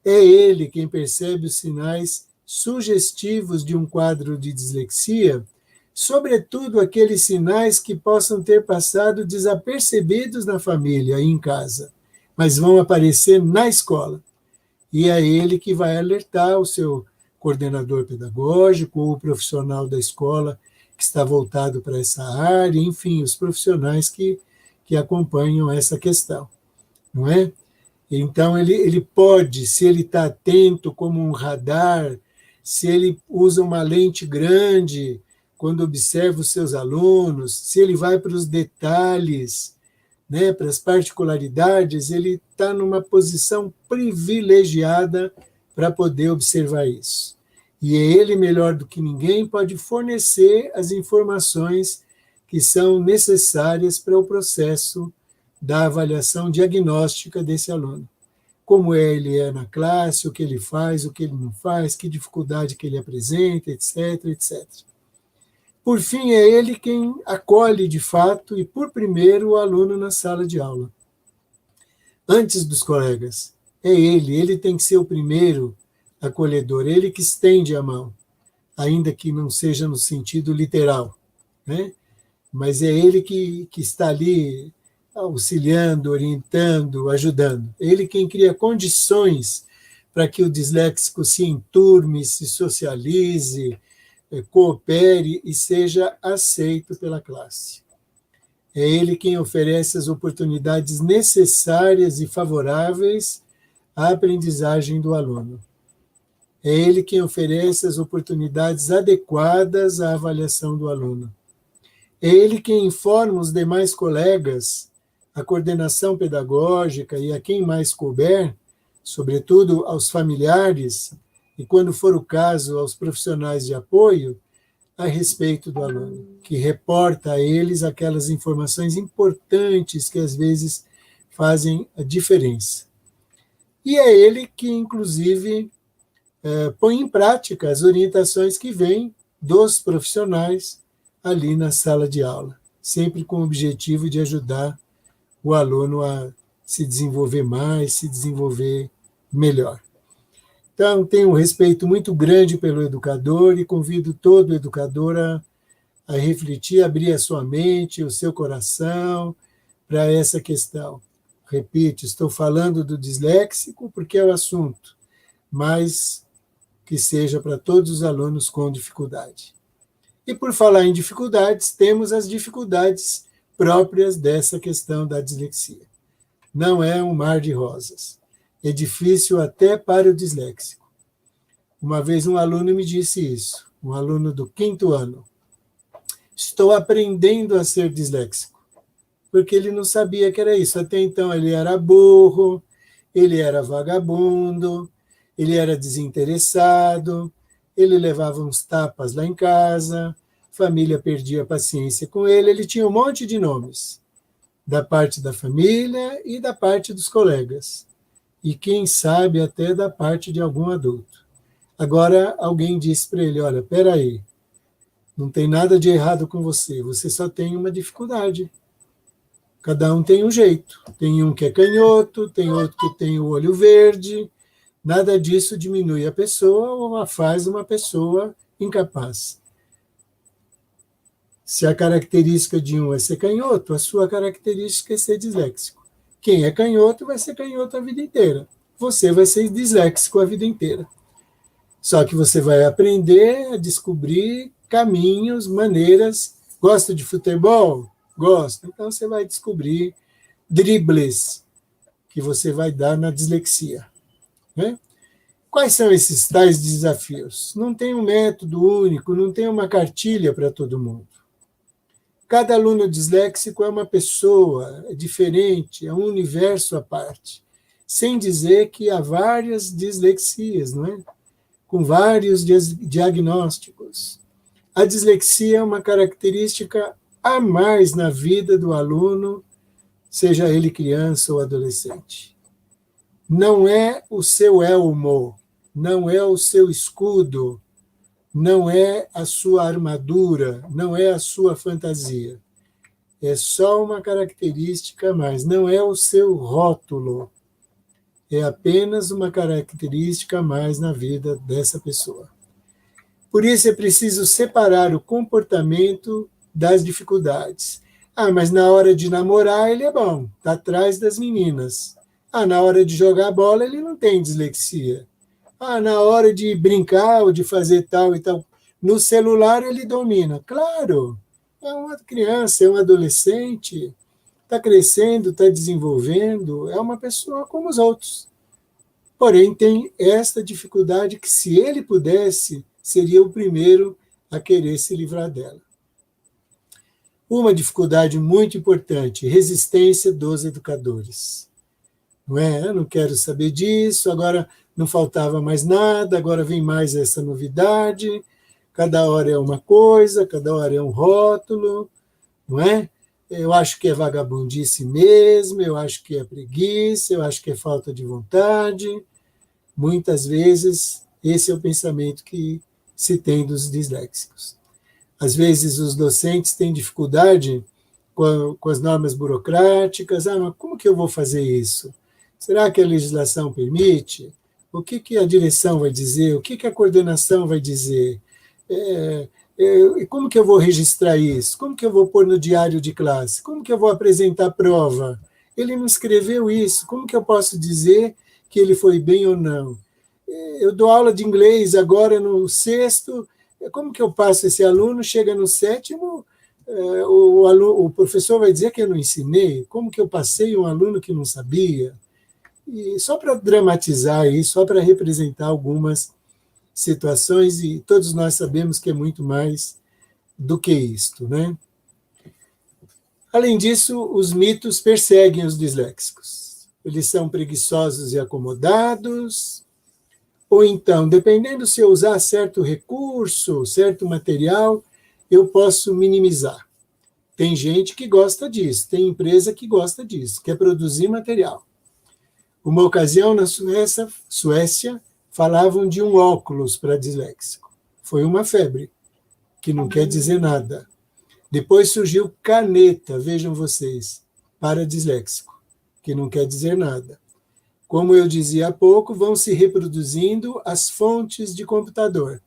É ele quem percebe os sinais sugestivos de um quadro de dislexia, sobretudo aqueles sinais que possam ter passado desapercebidos na família e em casa, mas vão aparecer na escola. E é ele que vai alertar o seu coordenador pedagógico ou o profissional da escola que está voltado para essa área, enfim, os profissionais que acompanham essa questão, não é? Então, ele pode, se ele está atento como um radar, se ele usa uma lente grande quando observa os seus alunos, se ele vai para os detalhes, né, para as particularidades, ele está numa posição privilegiada para poder observar isso. E ele, melhor do que ninguém, pode fornecer as informações que são necessárias para o processo da avaliação diagnóstica desse aluno. Como ele é na classe, o que ele faz, o que ele não faz, que dificuldade que ele apresenta, etc, etc. Por fim, é ele quem acolhe de fato e por primeiro o aluno na sala de aula. Antes dos colegas, é ele tem que ser o primeiro acolhedor, ele que estende a mão, ainda que não seja no sentido literal, né? Mas é ele que está ali auxiliando, orientando, ajudando. Ele quem cria condições para que o disléxico se enturme, se socialize, coopere e seja aceito pela classe. É ele quem oferece as oportunidades necessárias e favoráveis à aprendizagem do aluno. É ele quem oferece as oportunidades adequadas à avaliação do aluno. É ele quem informa os demais colegas, a coordenação pedagógica e a quem mais couber, sobretudo aos familiares, e quando for o caso, aos profissionais de apoio, a respeito do aluno, que reporta a eles aquelas informações importantes que às vezes fazem a diferença. E é ele que, inclusive, põe em prática as orientações que vêm dos profissionais ali na sala de aula, sempre com o objetivo de ajudar o aluno a se desenvolver mais, se desenvolver melhor. Então, tenho um respeito muito grande pelo educador e convido todo educador a refletir, abrir a sua mente, o seu coração para essa questão. Repito, estou falando do disléxico porque é o assunto, mas que seja para todos os alunos com dificuldade. E por falar em dificuldades, temos as dificuldades próprias dessa questão da dislexia. Não é um mar de rosas. É difícil até para o disléxico. Uma vez um aluno me disse isso, um aluno do 5º ano. Estou aprendendo a ser disléxico, porque ele não sabia que era isso. Até então ele era burro, ele era vagabundo, ele era desinteressado, ele levava uns tapas lá em casa, a família perdia a paciência com ele, ele tinha um monte de nomes, da parte da família e da parte dos colegas, e quem sabe até da parte de algum adulto. Agora alguém disse para ele, olha, peraí, não tem nada de errado com você, você só tem uma dificuldade. Cada um tem um jeito, tem um que é canhoto, tem outro que tem o olho verde, nada disso diminui a pessoa ou faz uma pessoa incapaz. Se a característica de um é ser canhoto, a sua característica é ser disléxico. Quem é canhoto vai ser canhoto a vida inteira. Você vai ser disléxico a vida inteira. Só que você vai aprender a descobrir caminhos, maneiras. Gosta de futebol? Gosta. Então você vai descobrir dribles que você vai dar na dislexia, né? Quais são esses tais desafios? Não tem um método único, não tem uma cartilha para todo mundo. Cada aluno disléxico é uma pessoa, é diferente, é um universo à parte. Sem dizer que há várias dislexias, não é? Com vários diagnósticos. A dislexia é uma característica a mais na vida do aluno, seja ele criança ou adolescente. Não é o seu elmo, não é o seu escudo, não é a sua armadura, não é a sua fantasia. É só uma característica a mais, não é o seu rótulo. É apenas uma característica a mais na vida dessa pessoa. Por isso é preciso separar o comportamento das dificuldades. Mas na hora de namorar ele é bom, está atrás das meninas. Na hora de jogar bola ele não tem dislexia. Na hora de brincar ou de fazer tal e tal, no celular ele domina. Claro, é uma criança, é um adolescente, está crescendo, está desenvolvendo, é uma pessoa como os outros. Porém, tem esta dificuldade que, se ele pudesse, seria o primeiro a querer se livrar dela. Uma dificuldade muito importante, resistência dos educadores. Não é? Eu não quero saber disso, agora não faltava mais nada, agora vem mais essa novidade, cada hora é uma coisa, cada hora é um rótulo, não é? Eu acho que é vagabundice mesmo, eu acho que é preguiça, eu acho que é falta de vontade. Muitas vezes, esse é o pensamento que se tem dos disléxicos. Às vezes, os docentes têm dificuldade com as normas burocráticas. Mas como que eu vou fazer isso? Será que a legislação permite? O que a direção vai dizer? O que a coordenação vai dizer? Como que eu vou registrar isso? Como que eu vou pôr no diário de classe? Como que eu vou apresentar a prova? Ele não escreveu isso. Como que eu posso dizer que ele foi bem ou não? Eu dou aula de inglês agora no 6º. Como que eu passo esse aluno? Chega no 7º, o professor vai dizer que eu não ensinei. Como que eu passei um aluno que não sabia? E só para dramatizar isso, só para representar algumas situações, e todos nós sabemos que é muito mais do que isto, né? Além disso, os mitos perseguem os disléxicos. Eles são preguiçosos e acomodados, ou então, dependendo se eu usar certo recurso, certo material, eu posso minimizar. Tem gente que gosta disso, tem empresa que gosta disso, quer produzir material. Uma ocasião, na Suécia, falavam de um óculos para disléxico. Foi uma febre, que não quer dizer nada. Depois surgiu caneta, vejam vocês, para disléxico, que não quer dizer nada. Como eu dizia há pouco, vão se reproduzindo as fontes de computador,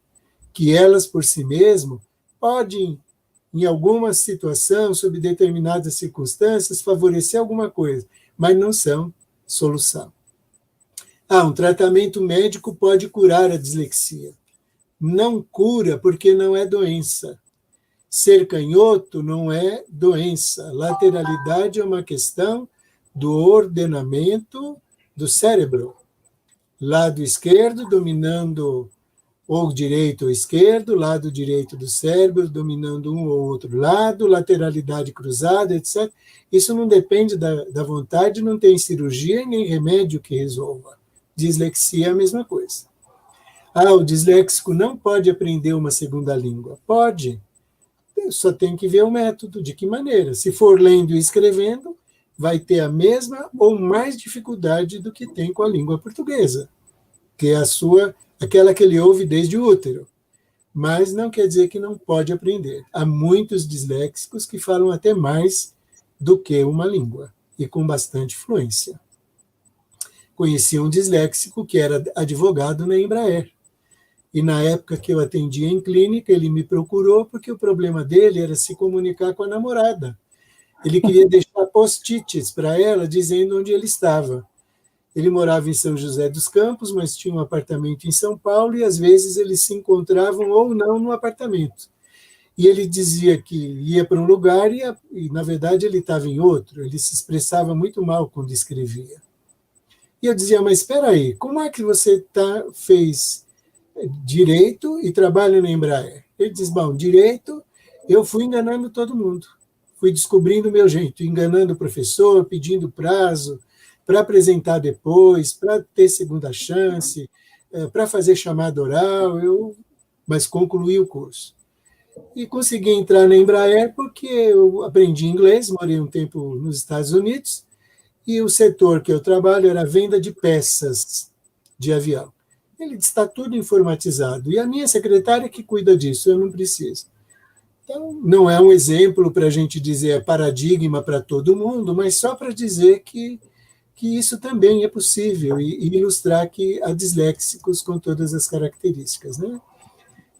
que elas, por si mesmas, podem, em alguma situação, sob determinadas circunstâncias, favorecer alguma coisa, mas não são solução. Um tratamento médico pode curar a dislexia. Não cura porque não é doença. Ser canhoto não é doença. Lateralidade é uma questão do ordenamento do cérebro. Lado esquerdo dominando ou direito ou esquerdo, lado direito do cérebro dominando um ou outro lado, lateralidade cruzada, etc. Isso não depende da vontade, não tem cirurgia nem remédio que resolva. Dislexia é a mesma coisa. O disléxico não pode aprender uma segunda língua. Pode. Só tem que ver o método, de que maneira. Se for lendo e escrevendo, vai ter a mesma ou mais dificuldade do que tem com a língua portuguesa, que é aquela que ele ouve desde o útero. Mas não quer dizer que não pode aprender. Há muitos disléxicos que falam até mais do que uma língua, e com bastante fluência. Conheci um disléxico que era advogado na Embraer. e na época que eu atendia em clínica, ele me procurou porque o problema dele era se comunicar com a namorada. Ele queria deixar post-its para ela, dizendo onde ele estava. Ele morava em São José dos Campos, mas tinha um apartamento em São Paulo, e às vezes eles se encontravam ou não no apartamento. E ele dizia que ia para um lugar e na verdade, ele estava em outro. Ele se expressava muito mal quando escrevia. E eu dizia, mas espera aí, como é que você fez direito e trabalha na Embraer? Ele diz, bom, direito, eu fui enganando todo mundo. Fui descobrindo o meu jeito, enganando o professor, pedindo prazo para apresentar depois, para ter segunda chance, para fazer chamada oral, mas concluí o curso. E consegui entrar na Embraer porque eu aprendi inglês, morei um tempo nos Estados Unidos, e o setor que eu trabalho era a venda de peças de avião. Ele está tudo informatizado, e a minha secretária que cuida disso, eu não preciso. Então, não é um exemplo para a gente dizer paradigma para todo mundo, mas só para dizer que isso também é possível e ilustrar que há disléxicos com todas as características, né?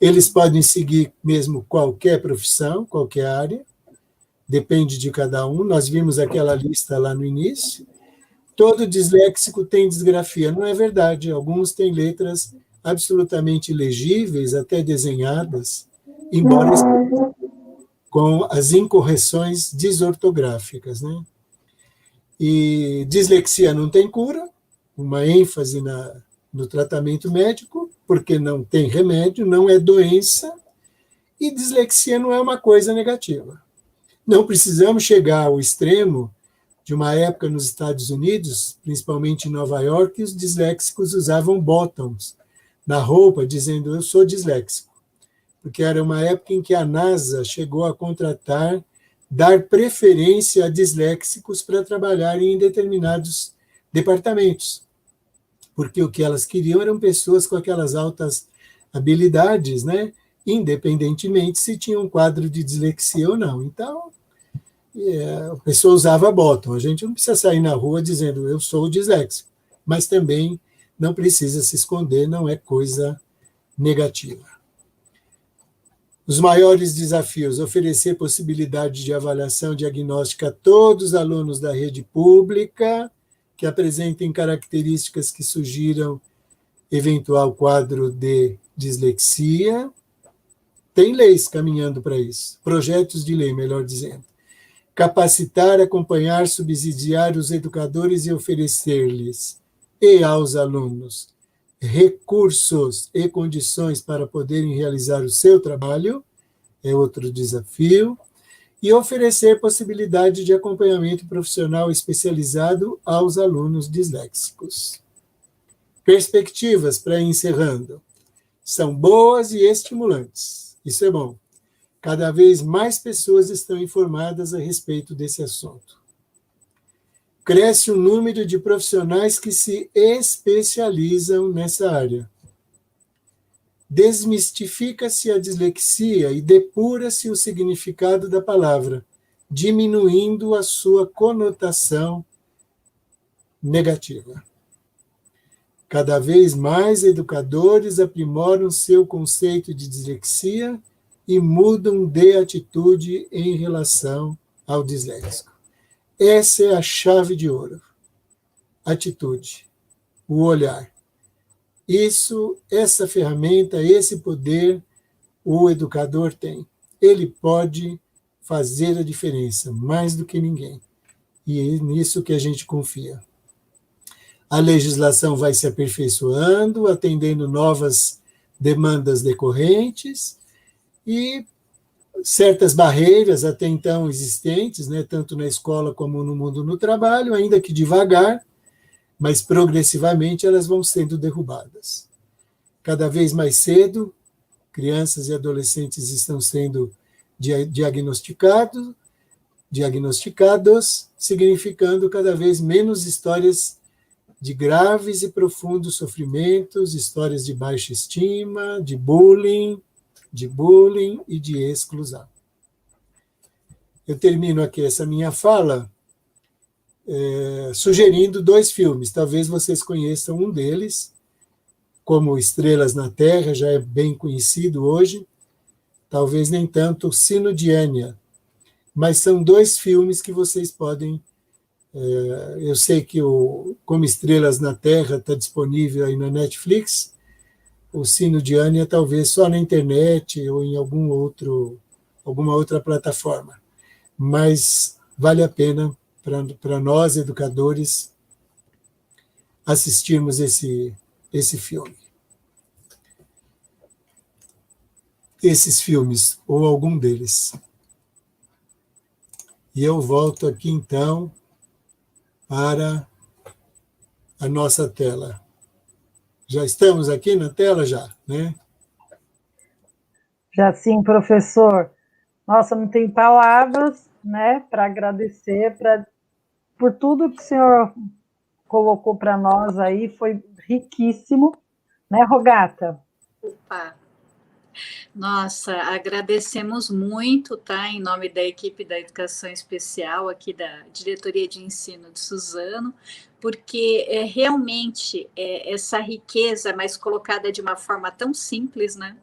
Eles podem seguir mesmo qualquer profissão, qualquer área, depende de cada um. Nós vimos aquela lista lá no início. Todo disléxico tem disgrafia. Não é verdade. Alguns têm letras absolutamente legíveis, até desenhadas, embora com as incorreções desortográficas, né? E dislexia não tem cura, uma ênfase no tratamento médico, porque não tem remédio, não é doença, e dislexia não é uma coisa negativa. Não precisamos chegar ao extremo de uma época nos Estados Unidos, principalmente em Nova York, os disléxicos usavam bottoms na roupa, dizendo eu sou disléxico, porque era uma época em que a NASA chegou a dar preferência a disléxicos para trabalharem em determinados departamentos, porque o que elas queriam eram pessoas com aquelas altas habilidades, né? Independentemente se tinha um quadro de dislexia ou não. Então, a pessoa usava bottom. A gente não precisa sair na rua dizendo eu sou disléxico, mas também não precisa se esconder, não é coisa negativa. Os maiores desafios: oferecer possibilidade de avaliação diagnóstica a todos os alunos da rede pública que apresentem características que sugiram eventual quadro de dislexia. Tem leis caminhando para isso, projetos de lei, melhor dizendo. Capacitar, acompanhar, subsidiar os educadores e oferecer-lhes e aos alunos recursos e condições para poderem realizar o seu trabalho, é outro desafio, e oferecer possibilidade de acompanhamento profissional especializado aos alunos disléxicos. Perspectivas, para ir encerrando, são boas e estimulantes. Isso é bom. Cada vez mais pessoas estão informadas a respeito desse assunto. Cresce o número de profissionais que se especializam nessa área. Desmistifica-se a dislexia e depura-se o significado da palavra, diminuindo a sua conotação negativa. Cada vez mais educadores aprimoram seu conceito de dislexia e mudam de atitude em relação ao disléxico. Essa é a chave de ouro. Atitude, o olhar. Essa ferramenta, esse poder, o educador tem. Ele pode fazer a diferença, mais do que ninguém. E é nisso que a gente confia. A legislação vai se aperfeiçoando, atendendo novas demandas decorrentes e certas barreiras até então existentes, né, tanto na escola como no mundo no trabalho, ainda que devagar, mas progressivamente elas vão sendo derrubadas. Cada vez mais cedo, crianças e adolescentes estão sendo diagnosticados, significando cada vez menos histórias de graves e profundos sofrimentos, histórias de baixa estima, de bullying e de exclusão. Eu termino aqui essa minha fala sugerindo 2 filmes, talvez vocês conheçam um deles, como Estrelas na Terra, já é bem conhecido hoje, talvez nem tanto Sino de Enya, mas são 2 filmes que vocês podem... Eu sei que o Como Estrelas na Terra está disponível aí na Netflix, o Sino de Enya talvez só na internet ou em alguma outra plataforma, mas vale a pena para nós, educadores, assistirmos esse filme. Esses filmes, ou algum deles. E eu volto aqui, então, para a nossa tela. Já estamos aqui na tela, já, né? Já sim, professor. Nossa, não tem palavras, né, para agradecer por tudo que o senhor colocou para nós aí, foi riquíssimo, né, Rogata? Opa! Nossa, agradecemos muito, tá? Em nome da equipe da Educação Especial, aqui da Diretoria de Ensino de Suzano, porque realmente essa riqueza, mas colocada de uma forma tão simples, né?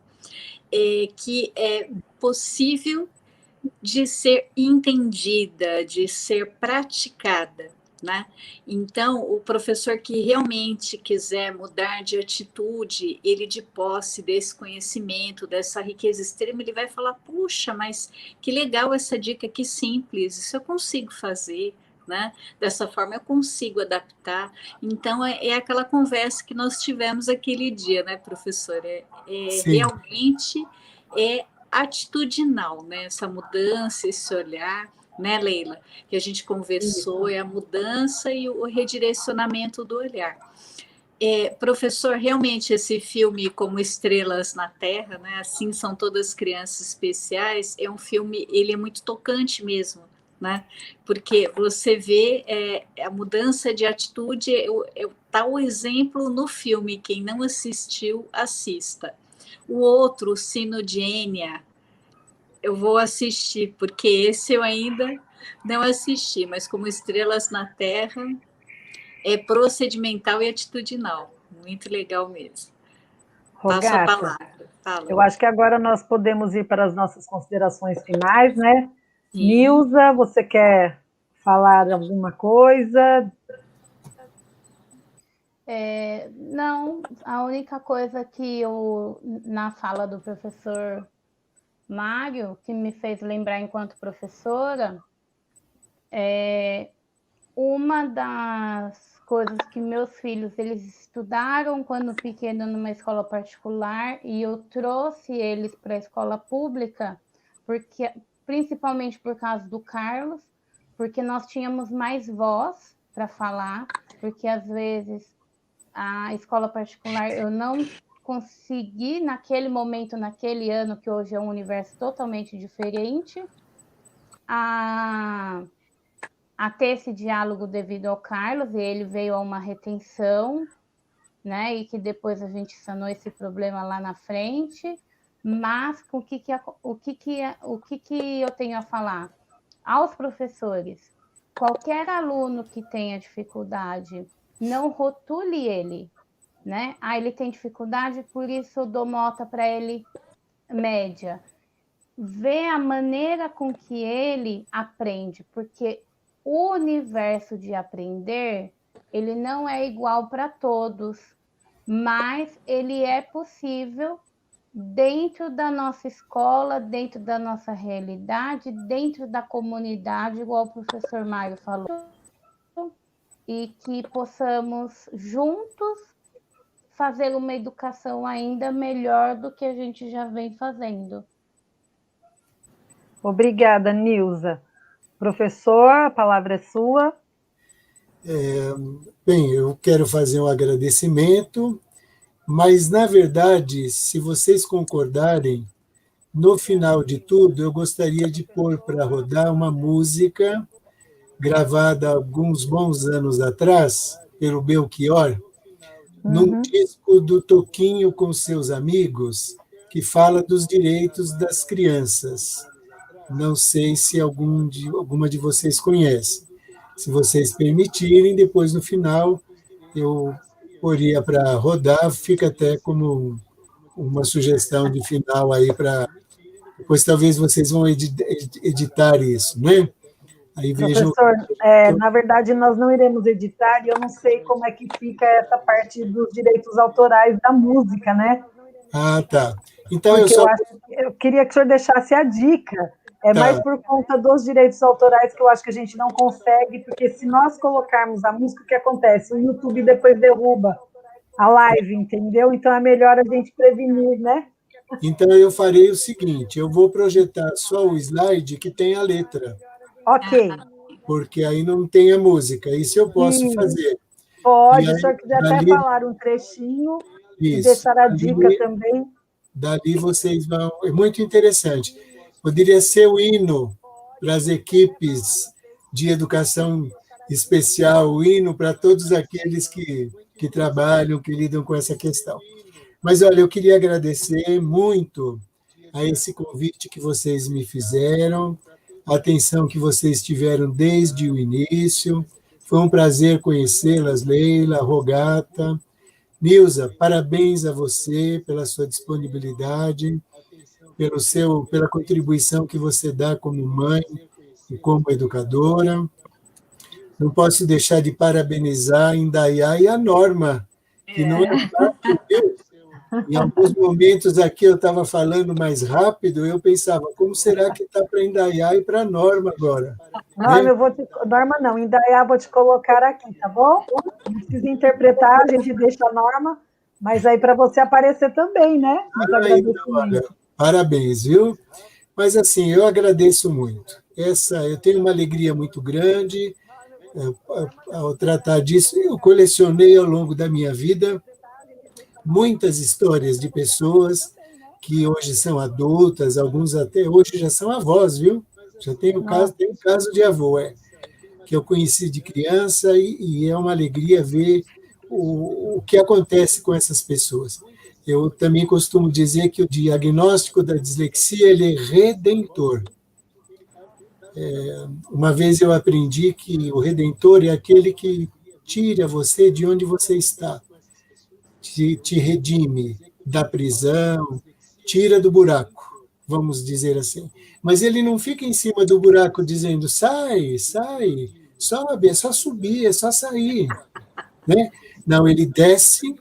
Que é possível de ser entendida, de ser praticada, né? Então, o professor que realmente quiser mudar de atitude, ele de posse desse conhecimento, dessa riqueza extrema, ele vai falar, puxa, mas que legal essa dica, que simples, isso eu consigo fazer, né? Dessa forma eu consigo adaptar. Então, é aquela conversa que nós tivemos aquele dia, né, professor? Realmente atitudinal, né? Essa mudança, esse olhar, né, Leila? Que a gente conversou, é a mudança e o redirecionamento do olhar. Professor, realmente esse filme Como Estrelas na Terra, né? Assim são todas crianças especiais, é um filme, ele é muito tocante mesmo, né? Porque você vê a mudança de atitude, tá o exemplo no filme, quem não assistiu, assista. O outro, o Sino de Enya, eu vou assistir, porque esse eu ainda não assisti, mas Como Estrelas na Terra é procedimental e atitudinal. Muito legal mesmo. Passo a Rogata, palavra. Fala. eu acho que agora nós podemos ir para as nossas considerações finais, né? Sim. Nilza, você quer falar alguma coisa? Não, a única coisa que na fala do professor Mário, que me fez lembrar enquanto professora, uma das coisas que meus filhos, eles estudaram quando pequeno numa escola particular, e eu trouxe eles para a escola pública, porque, principalmente por causa do Carlos, porque nós tínhamos mais voz para falar, porque às vezes a escola particular eu não consegui naquele momento, naquele ano, que hoje é um universo totalmente diferente, a ter esse diálogo devido ao Carlos, e ele veio a uma retenção, né? E que depois a gente sanou esse problema lá na frente. Mas o que eu tenho a falar aos professores? Qualquer aluno que tenha dificuldade, não rotule ele, né? Ele tem dificuldade, por isso eu dou nota para ele média. Vê a maneira com que ele aprende, porque o universo de aprender, ele não é igual para todos, mas ele é possível dentro da nossa escola, dentro da nossa realidade, dentro da comunidade, igual o professor Mário falou, e que possamos juntos fazer uma educação ainda melhor do que a gente já vem fazendo. Obrigada, Nilza. Professor, a palavra é sua. Bem, eu quero fazer um agradecimento, mas, na verdade, se vocês concordarem, no final de tudo, eu gostaria de pôr para rodar uma música gravada alguns bons anos atrás, pelo Belchior, num disco do Toquinho com seus amigos, que fala dos direitos das crianças. Não sei se alguma de vocês conhece. Se vocês permitirem, depois no final eu poria para rodar, fica até como uma sugestão de final aí para... Depois talvez vocês vão editar isso, né? Aí vejam... Professor, na verdade, nós não iremos editar, e eu não sei como é que fica essa parte dos direitos autorais da música, né? Ah, tá. Então Porque eu queria que o senhor deixasse a dica, mais por conta dos direitos autorais, que eu acho que a gente não consegue, porque se nós colocarmos a música, o que acontece? O YouTube depois derruba a live, entendeu? Então é melhor a gente prevenir, né? Então eu farei o seguinte, eu vou projetar só o slide que tem a letra. Ok. Porque aí não tem a música, isso eu posso fazer. Pode, se o senhor quiser até falar um trechinho e deixar a dica também. Dali vocês vão... É muito interessante. Poderia ser o hino para as equipes de educação especial, o hino para todos aqueles que trabalham, que lidam com essa questão. Mas, olha, eu queria agradecer muito a esse convite que vocês me fizeram, a atenção que vocês tiveram desde o início. Foi um prazer conhecê-las, Leila, Rogata. Nilza, parabéns a você pela sua disponibilidade, pela contribuição que você dá como mãe e como educadora. Não posso deixar de parabenizar a Indaiá e a Norma, que não é fácil, viu? Em alguns momentos aqui eu estava falando mais rápido, eu pensava, como será que está para Indaiá e para a Norma agora? Norma, Norma não, Indaiá vou te colocar aqui, tá bom? Não precisa interpretar, a gente deixa a Norma, mas aí para você aparecer também, né? Então, olha, parabéns, viu? Mas assim, eu agradeço muito. Eu tenho uma alegria muito grande ao tratar disso. Eu colecionei ao longo da minha vida muitas histórias de pessoas que hoje são adultas, alguns até hoje já são avós, viu? Já tem um caso de avô, que eu conheci de criança e é uma alegria ver o que acontece com essas pessoas. Eu também costumo dizer que o diagnóstico da dislexia ele é redentor. Uma vez eu aprendi que o redentor é aquele que tira você de onde você está, te redime da prisão, tira do buraco, vamos dizer assim. Mas ele não fica em cima do buraco dizendo, sai, sobe, é só subir, é só sair. Né? Não, ele desce,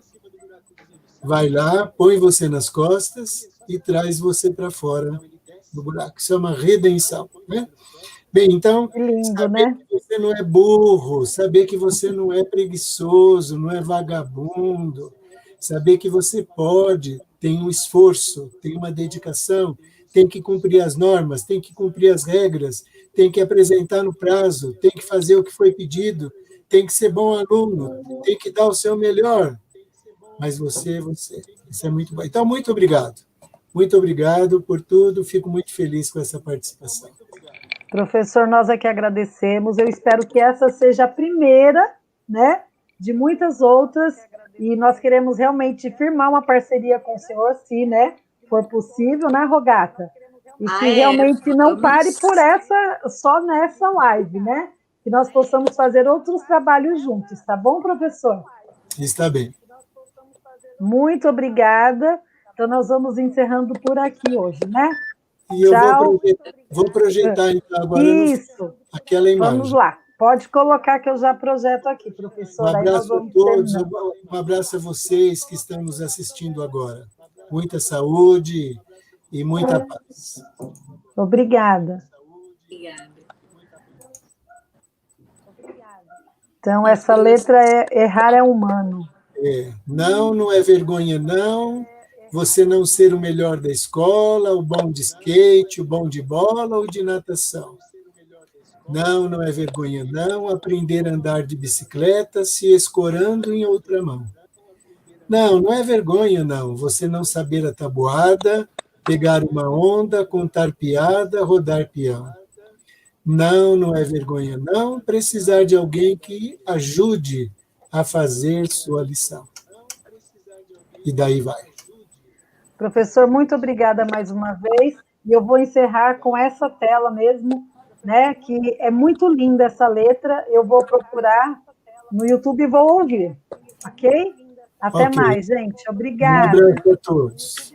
vai lá, põe você nas costas e traz você para fora do buraco. Isso é uma redenção. Né? Bem, então, saber que você não é burro, saber que você não é preguiçoso, não é vagabundo, saber que você pode, tem um esforço, tem uma dedicação, tem que cumprir as normas, tem que cumprir as regras, tem que apresentar no prazo, tem que fazer o que foi pedido, tem que ser bom aluno, tem que dar o seu melhor. Mas você. Isso é muito bom. Então, muito obrigado. Muito obrigado por tudo, fico muito feliz com essa participação. Professor, nós aqui agradecemos, eu espero que essa seja a primeira, né, de muitas outras, e nós queremos realmente firmar uma parceria com o senhor, se, né, for possível, né, Rogata? E que realmente não pare por só nessa live, né? Que nós possamos fazer outros trabalhos juntos, tá bom, professor? Está bem. Muito obrigada. Então, nós vamos encerrando por aqui hoje, né? E eu vou projetar então, agora aquela imagem. Vamos lá. Pode colocar que eu já projeto aqui, professor. Um abraço a todos, um abraço a vocês que estão nos assistindo agora. Muita saúde e muita paz. Obrigada. Obrigada. Então, essa letra errar é humano. Não é vergonha, não. Você não ser o melhor da escola, o bom de skate, o bom de bola ou de natação. Não é vergonha, não. Aprender a andar de bicicleta se escorando em outra mão. Não é vergonha, não. Você não saber a tabuada, pegar uma onda, contar piada, rodar peão. Não é vergonha, não. Precisar de alguém que ajude a fazer sua lição. E daí vai. Professor, muito obrigada mais uma vez. E eu vou encerrar com essa tela mesmo, né? Que é muito linda essa letra. Eu vou procurar no YouTube e vou ouvir, ok? Até Ok. mais, gente. Um Obrigada. abraço a todos.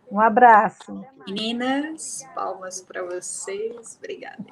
Um abraço. Meninas, palmas para vocês. Obrigada.